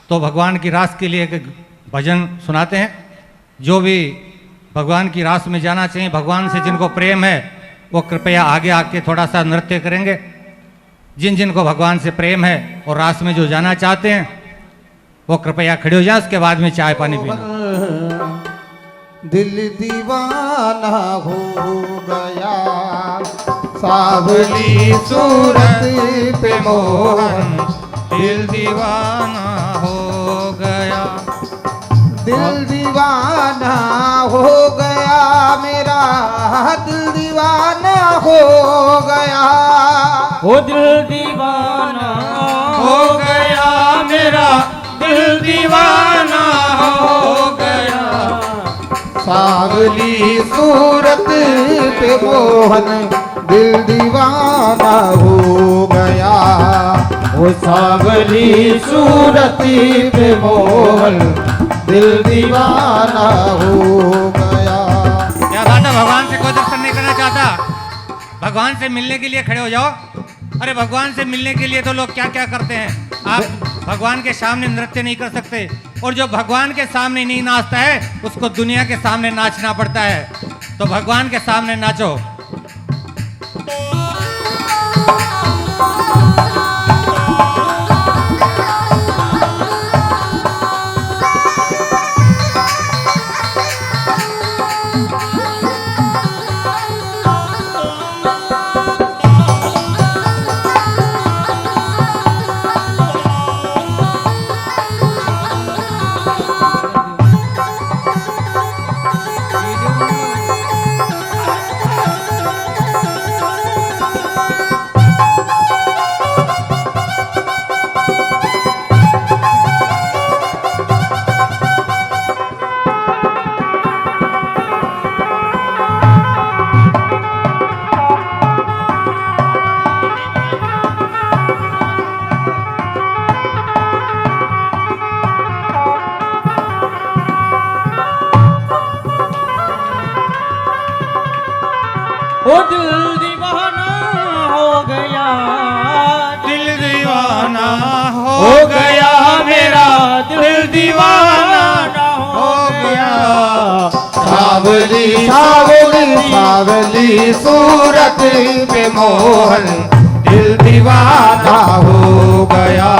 तो भगवान की रास के लिए एक भजन सुनाते हैं। जो भी भगवान की रास में जाना चाहिए, भगवान से जिनको प्रेम है वो कृपया आगे आके थोड़ा सा नृत्य करेंगे। जिन जिनको भगवान से प्रेम है और रास में जो जाना चाहते हैं वो कृपया खड़े हो जाए। उसके बाद में चाय पानी पीना। दिल दीवाना हो गया सावली सूरत पे मोहन दिल दीवाना हो गया। दिल दीवाना हो गया मेरा, दिल दीवाना हो गया। ओ दिल दीवाना हो गया मेरा दिल दीवाना हो गया। सावली सूरत पे मोहन दिल दीवाना हो गया। वो सावली सूरत पे मोहन दिल दीवाना हो गया। क्या बात है, भगवान से कोई दर्शन नहीं करना चाहता? भगवान से मिलने के लिए खड़े हो जाओ। अरे भगवान से मिलने के लिए तो लोग क्या क्या करते हैं। आप भगवान के सामने नृत्य नहीं कर सकते, और जो भगवान के सामने नहीं नाचता है उसको दुनिया के सामने नाचना पड़ता है। तो भगवान के सामने नाचो। ओ दिल दीवाना हो गया, दिल दीवाना हो गया मेरा दिल दीवाना हो गया। सावली सावली सावली सूरत पे मोहन दिल दीवाना हो गया।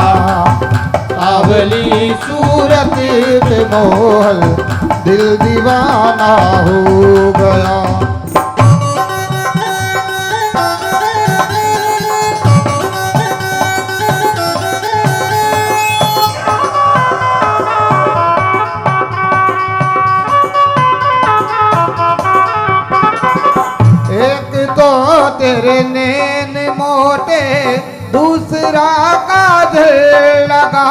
सावली सूरत पे मोहन दिल दीवाना हो गया। तेरे नैन मोटे दूसरा काजल लगा।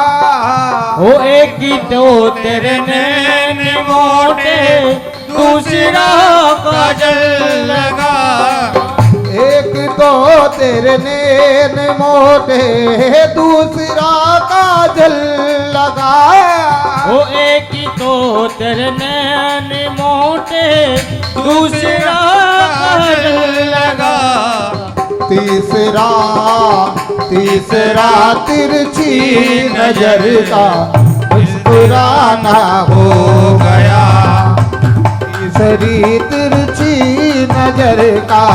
ओ एक ही तो तेरे नैन मोटे दूसरा काजल लगा। एक तो तेरे नैन मोटे दूसरा काजल लगा। ओ एक ही तो तेरे नैन मोटे दूसरा काजल लगा। तीसरा तीसरा तिरछी नजर का मुस्कुराना हो गया। तीसरी तिरछी नजर का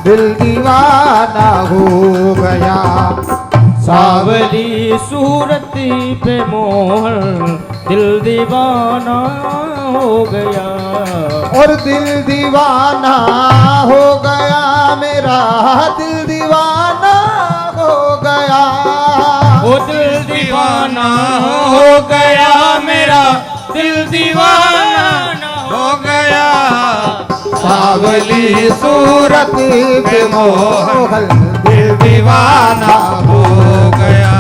दिल दीवाना हो गया। सावली सूरत पे मोहन दिल दीवाना हो गया। और दिल दीवाना हो गया मेरा, दिल दीवाना हो गया। ओ दिल दीवाना हो गया मेरा दिल दीवाना हो गया। सावली सूरत पे मोहन दिल दीवाना हो गया।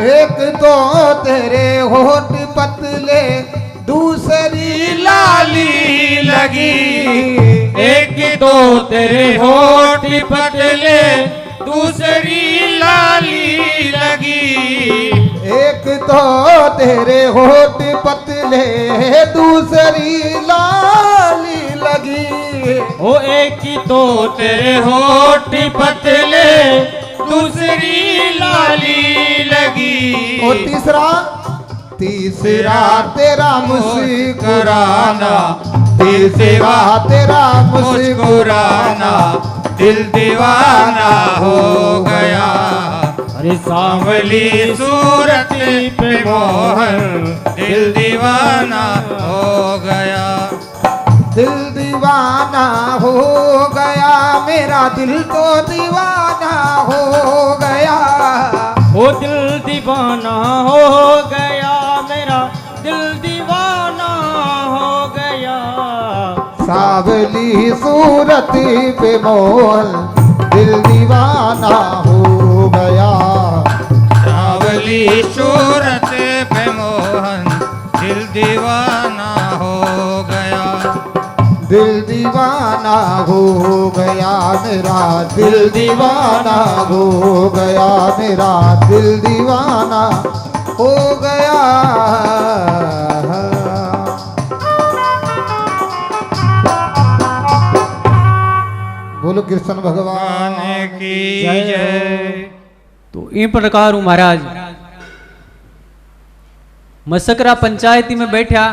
एक तो तेरे होठ पतले दूसरी लाली लगी। एक तो तेरे होठ पतले दूसरी लाली लगी। एक तो तेरे होठ पतले दूसरी लाली लगी। ओ एक ही तो तेरे होठ पतले दूसरी लाली लगी। और तीसरा तेरा मुस्कुराना, तीसरा तेरा मुस्कुराना दिल दीवाना हो गया। अरे सांवली सूरत पे मोहन दिल दीवाना हो गया। दिल दीवाना हो गया, मेरा दिल तो दीवाना हो गया। ओ दिल दीवाना हो गया, मेरा दिल दीवाना हो गया। सावली सूरत पे मोहन दिल दीवाना हो गया। सावली सूरत पे मोहन दिल दीवाना हो गया। दिल दीवाना हो गया, मेरा दिल दीवाना हो गया। मेरा दिल दीवाना हो गया। बोलो कृष्ण भगवान की जय। तो इन प्रकार हूँ महाराज मसकरा पंचायती में बैठा।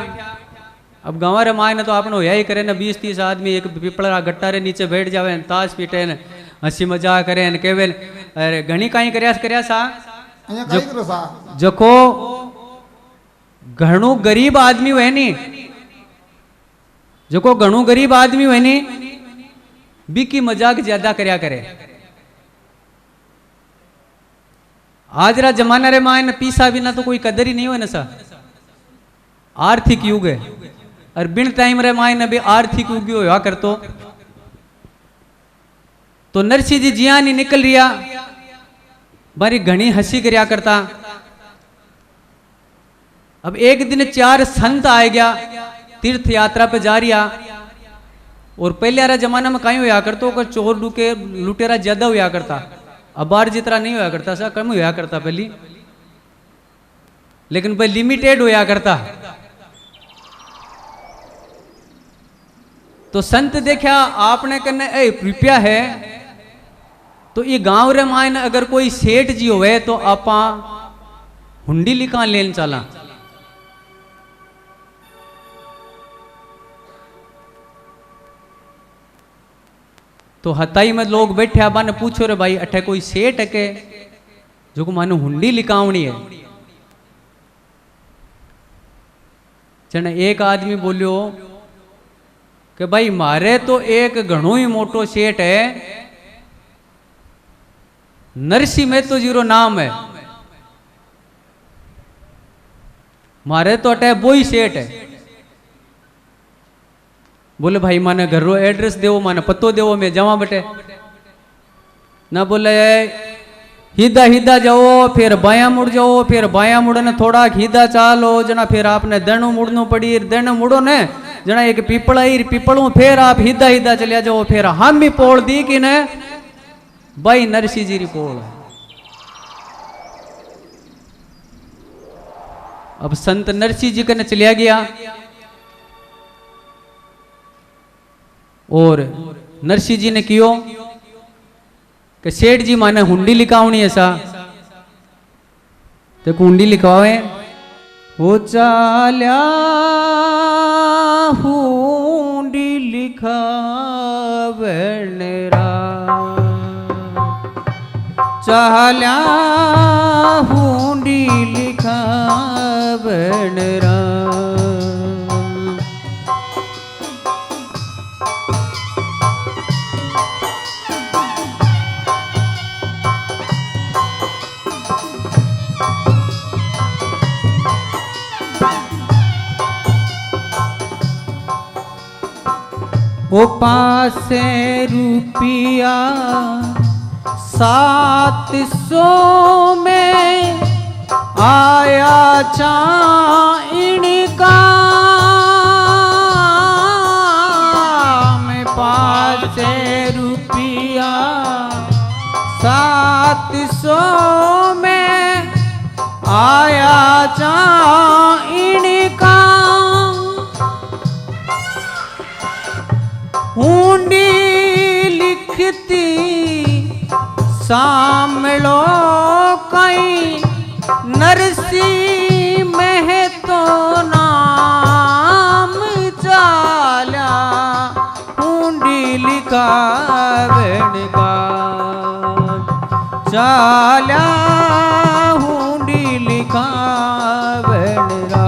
अब गाँव रे माय ने तो आपने होया ही करे न 20-30 आदमी एक पीपड़ा गट्टा रे नीचे बैठ जावे, ताश पीटे न हंसी मजाक करे न कहवे अरे घणी काई कर्या सा। અહીંયા કઈ કરો સા? जको घणो गरीब आदमी है नी, जको घणो गरीब आदमी है नी बीकी मजाक ज्यादा करया करे। आज रा जमाना रे मायने पीसा बिना तो कोई कदर ही नहीं हो ना सा। आर्थिक युग है और बिन टाइम रे मायने भी आर्थिक युग होया करतो। तो नरसिंह जी जिया नहीं निकल रिया, बारी घनी हंसी करया करता। अब एक दिन 4 संत आ गया, तीर्थ यात्रा पे जा रिया। और पहले वाला जमाना में कहीं होया करतो कि चोर लुटेरा ज्यादा होया करता, अब बार जितना नहीं होया करता सा, कम होया करता पहली, लेकिन भाई लिमिटेड होया करता। तो संत देखा आपने कने रुपया है तो ये गांव रे मायने अगर कोई सेठ जी होवे तो आपा हुंडी लिखा लेन चला। तो हताई में लोग बैठे बाने पूछो रे भाई अठे कोई सेठ है के जो को मानो हुंडी लिकावनी है। जने एक आदमी बोलियो कि भाई मारे तो एक घणो ही मोटो सेठ है, नरसिंह मेहतो जीरो नाम है, मारे तो अटे वो ही सेठ है। बोले भाई माने घर रो एड्रेस देवो, माने पतो देवो, मैं जावा बटे। ना बोले हिदा हिदा जाओ, फिर बाया मुड़ जाओ, फिर बाया मुड़ने थोड़ा हिदा चालो जना, फिर आपने दणु मुड़नो पड़ी, दण मुड़ो ने जना एक पीपड़ा ही पीपड़ू, फिर आप हिदा हिदा चलिया जाओ, फिर हम ही पोड़ दी कि ने भाई नरसिंह जी री पोड़। अब संत नरसिंह जी कने चलिया गया और नरसिंह जी ने कियो कि सेठ जी माने हुंडी लिखावनी है सा, तो हुंडी लिखवावे। हो चाल्या हुंडी लिखावनेरा, चाल्या हुंडी लिखावनेरा। वो 500 रुपया 700 में आया इनका, में 500 रुपया 700 में आया चाइणका हुंडी लिखती सामलो कई नरसी में तो नाम चाल्या हुंडी लिखा बेड़का चाल्या हुंडी लिखा बेड़रा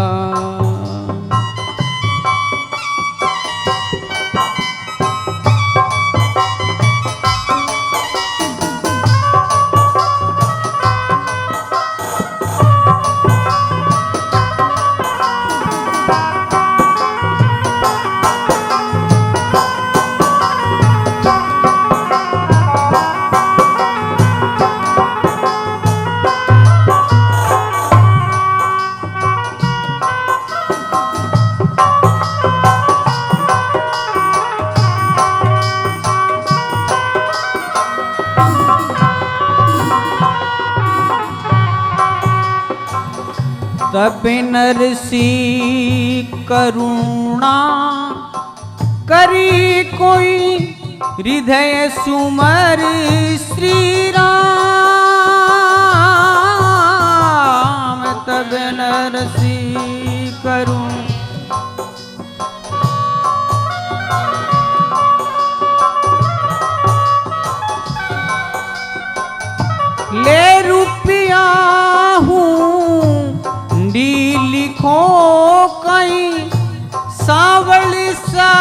तब नरसी करुणा करी कोई हृदय सुमर श्री राम तब नरसी करुण ले रुपया हूँ लिखो कई सावल सा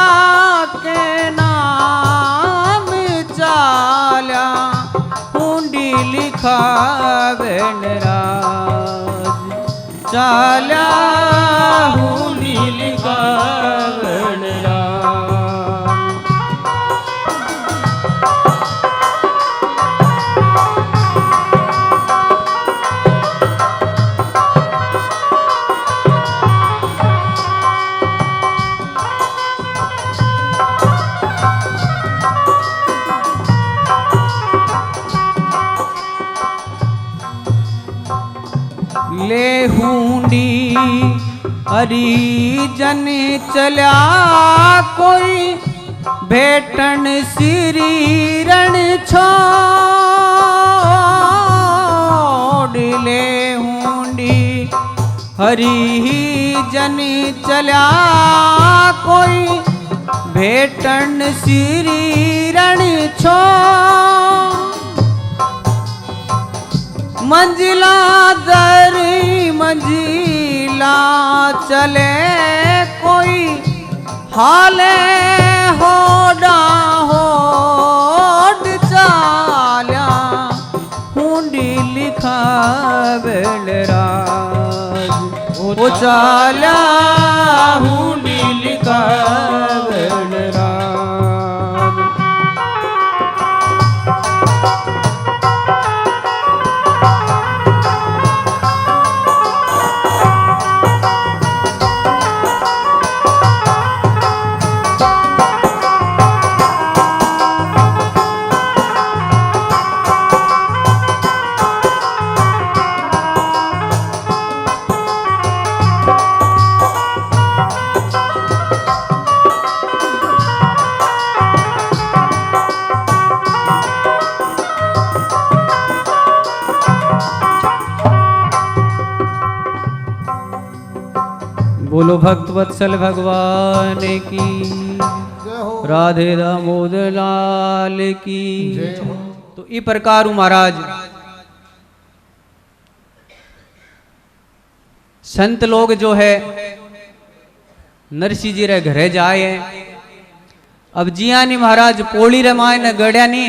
के नाम चाल्या हुंडी लिखा बेनराज चाल्या हुंडी लिखा बेनराज ले हुंडी हरिजन चल्या कोई भेटन श्री रण छोड़ ले हुंडी हरिजन चल्या कोई भेटन श्री रण छोड़ मंजिला दर मंजिला चले कोई हाले होड़ा होड़ चाल्या हुंडी लिखा बेलराज ओ चाल्या हुंडी लिखा बेलराज बोलो भक्त वत्सल भगवान की जय हो राधे दामोदर लाल की जय हो। तो ई प्रकार महाराज संत लोग जो है नरसिंह जी रे घरे जाए अब जिया नी महाराज पोली रे माय ने गड़िया नी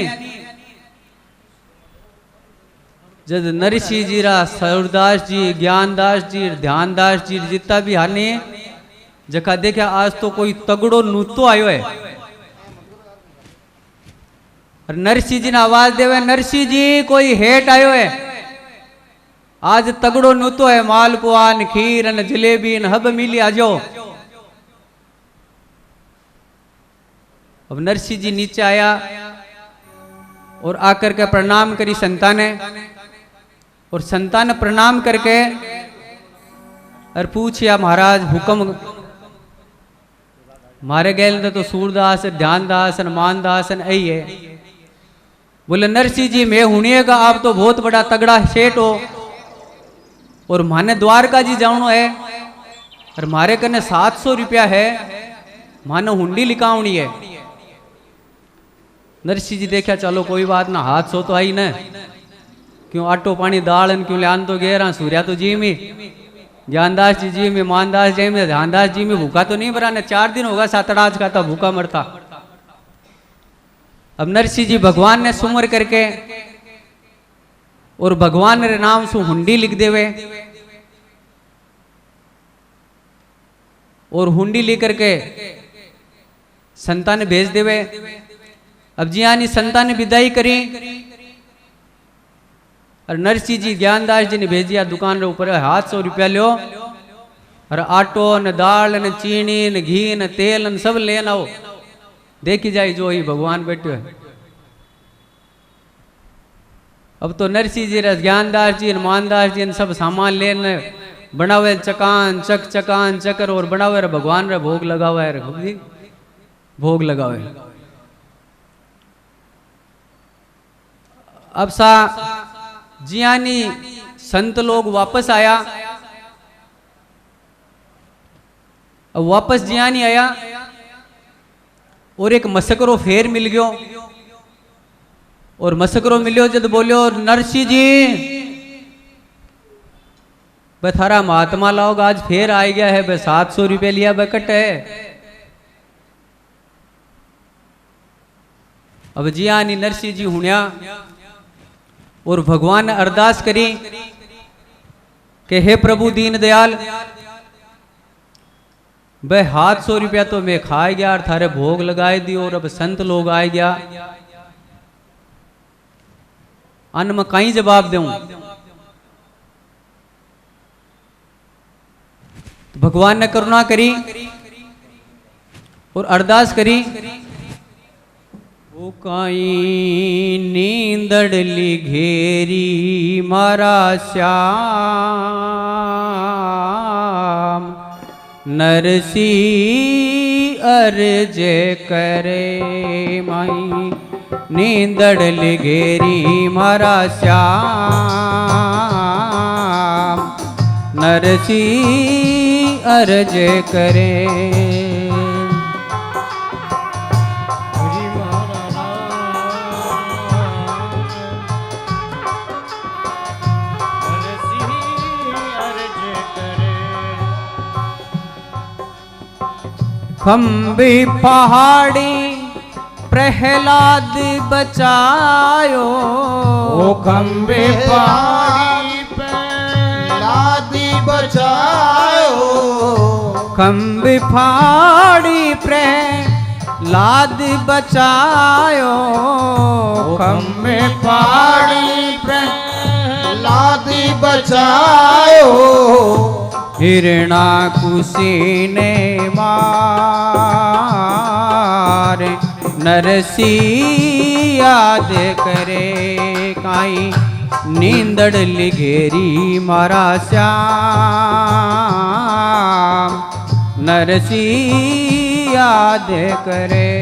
जब नरसिंह जी रा सरदास जी ज्ञानदास जी ध्यानदास जी जितना भी हाने जका देखा आज तो कोई तगड़ो नूतो आयो है और नरसिंह जी ने आवाज देवे नरसिंह जी कोई हेठ आयो है आज तगड़ो नूतो है मालपुआ न खीर न जलेबी न हब मिली आजो अब नरसिंह जी नीचे आया और आकर के प्रणाम करी संता ने और संतान प्रणाम करके और पूछिया महाराज हुक्म मारे गए तो सूरदास ध्यानदास मानदास यही है। बोले नरसिंह जी मैं हुनिएगा आप तो बहुत बड़ा तगड़ा सेठ हो और माने द्वारका जी जानो है और मारे कने 700 रुपया है मानो हुंडी लिकावनी है। नरसिंह जी देखा चलो कोई बात ना 700 तो आई न क्यों आटो पानी दाल क्यों लियान तो गेरा सूर्या तो जी में ज्ञानदास जी में मानदास जी में ध्यानदास जी में भूखा तो नहीं भरा न 4 दिन होगा सातड़ाज का था भूखा मरता। अब नरसिंह जी भगवान ने सुमर करके और भगवान रे नाम से हुंडी लिख देवे और हुंडी लिख करके संतान भेज देवे। अब जी यानी संतान विदाई करी और नरसिंह जी ज्ञानदास जी ने भेजिया दुकान रे ऊपर 700 रुपया लो और आटो न दाल न चीनी न घी न तेल न सब लेन आओ देखी जाए जो ही भगवान बैठे है। अब तो नरसिंह जी ज्ञानदास जी मानदास जी सब सामान लेन बनावे चकान चकर और बनावे रे भगवान रे भोग लगावे रे भोग लगावे। अब सा जियानी संत लोग वापस आया। अब वापस जियानी आया और एक मसकरो फेर मिल गयो और मसकरो मिलियो जब बोलियो नरसिंह जी बे थारा महात्मा लोग आज फेर आ गया है बे 700 रुपये लिया बे कट है। अब जियानी नरसिंह जी हुनिया और भगवान ने अरदास करी कि हे प्रभु दीन दयाल बे 700 रुपया तो मैं खा गया और थारे भोग लगाए दियो और अब संत लोग आए गया अन्न में कहीं जवाब दूं। तो भगवान ने करुणा करी और अरदास करी ओ काई नींदड़ली घेरी मारा श्याम नरसिंह अर्ज करे माई नींदड़ली घेरी मारा श्याम नरसिंह अर्ज करे। खम्बी पहाड़ी प्रहलाद बचायो ओ खम्बे पहाड़ी प्रहलाद बचायो खम्बी पहाड़ी प्रहलाद बचायो खम्बे पहाड़ी प्रहलाद बचायो हिरणाकुशी ने मार नरसिंह याद करे काई नींदड़ली घेरी मारा श्याम नरसिंह याद करे।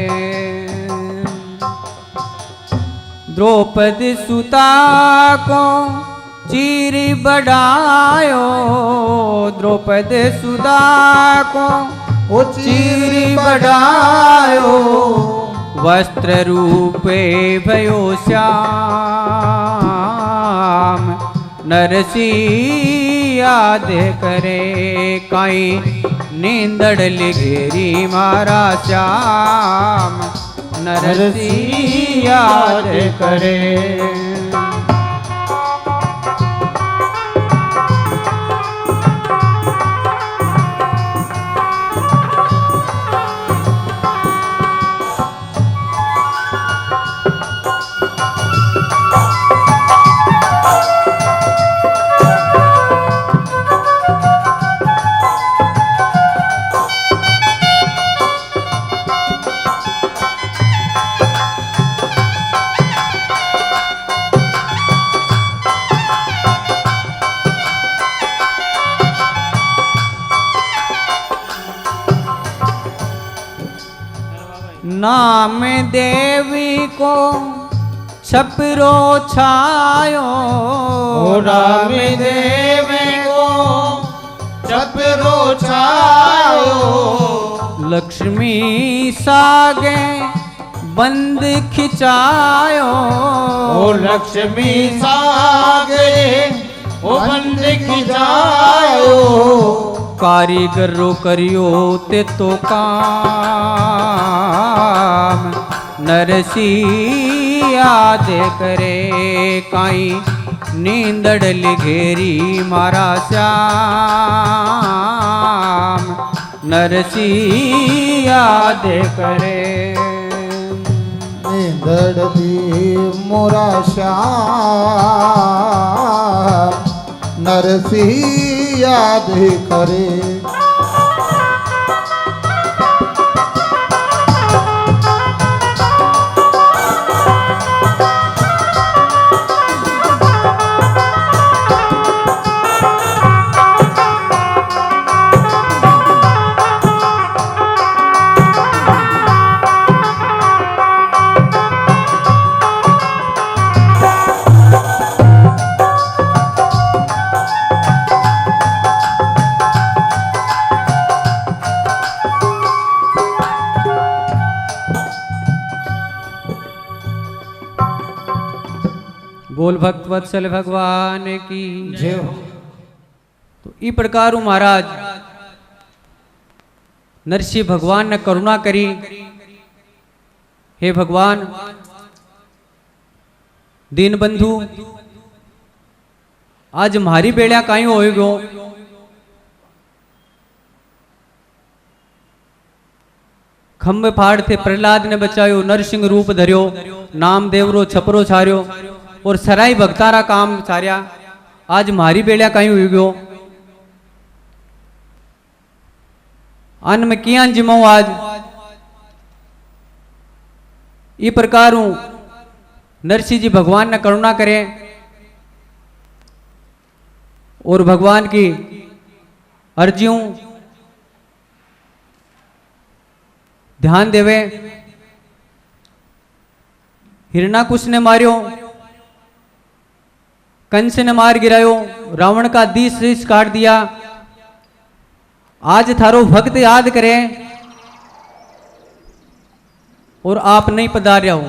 द्रौपदी सुता को चीरी बढ़ायो द्रौपदी सुधा को ओ चीरी बढ़ायो वस्त्र रूपे भयो श्याम नरसिंह याद करे काई नींदड़ली घेरी मारा श्याम नरसिंह याद करे। नाम देवी को छपरो छायो, ओ राम देव को छपरो छायो, लक्ष्मी सागे बंद खिंचायो, ओ लक्ष्मी सागे ओ बंद खिंचायो, कारीगरो करियो ते तो काम, नरसिया दे करे काई नींदड़ल घेरी मारा श्याम, नरसिया दे करे दड़ती मोरा श्याम, नरसिंह याद करे। बोल भक्त वत्सल भगवान की जय हो। तो ई प्रकार महाराज नरसिंह भगवान ने करुणा करी। हे भगवान दीन बंधु, आज म्हारी बेड़ा काई हो गयो, खंभ फाड़ थे प्रहलाद ने बचायो, नरसिंह रूप धर्यो, नाम देवरो छपरो छार्यो और सराई भक्तारा काम सारिया, आज म्हारी बेड़ा काई हो गयो। अन्न में किया जिमाऊ आज ई प्रकार नरसिंह जी भगवान ने करुणा करे और भगवान की अर्जियों ध्यान देवे। हिरणाकुश ने मारियो, कंस ने मार गिरायो, रावण का 10 शीश काट दिया। आज थारो भक्त याद करे और आप नहीं पधार्या हो।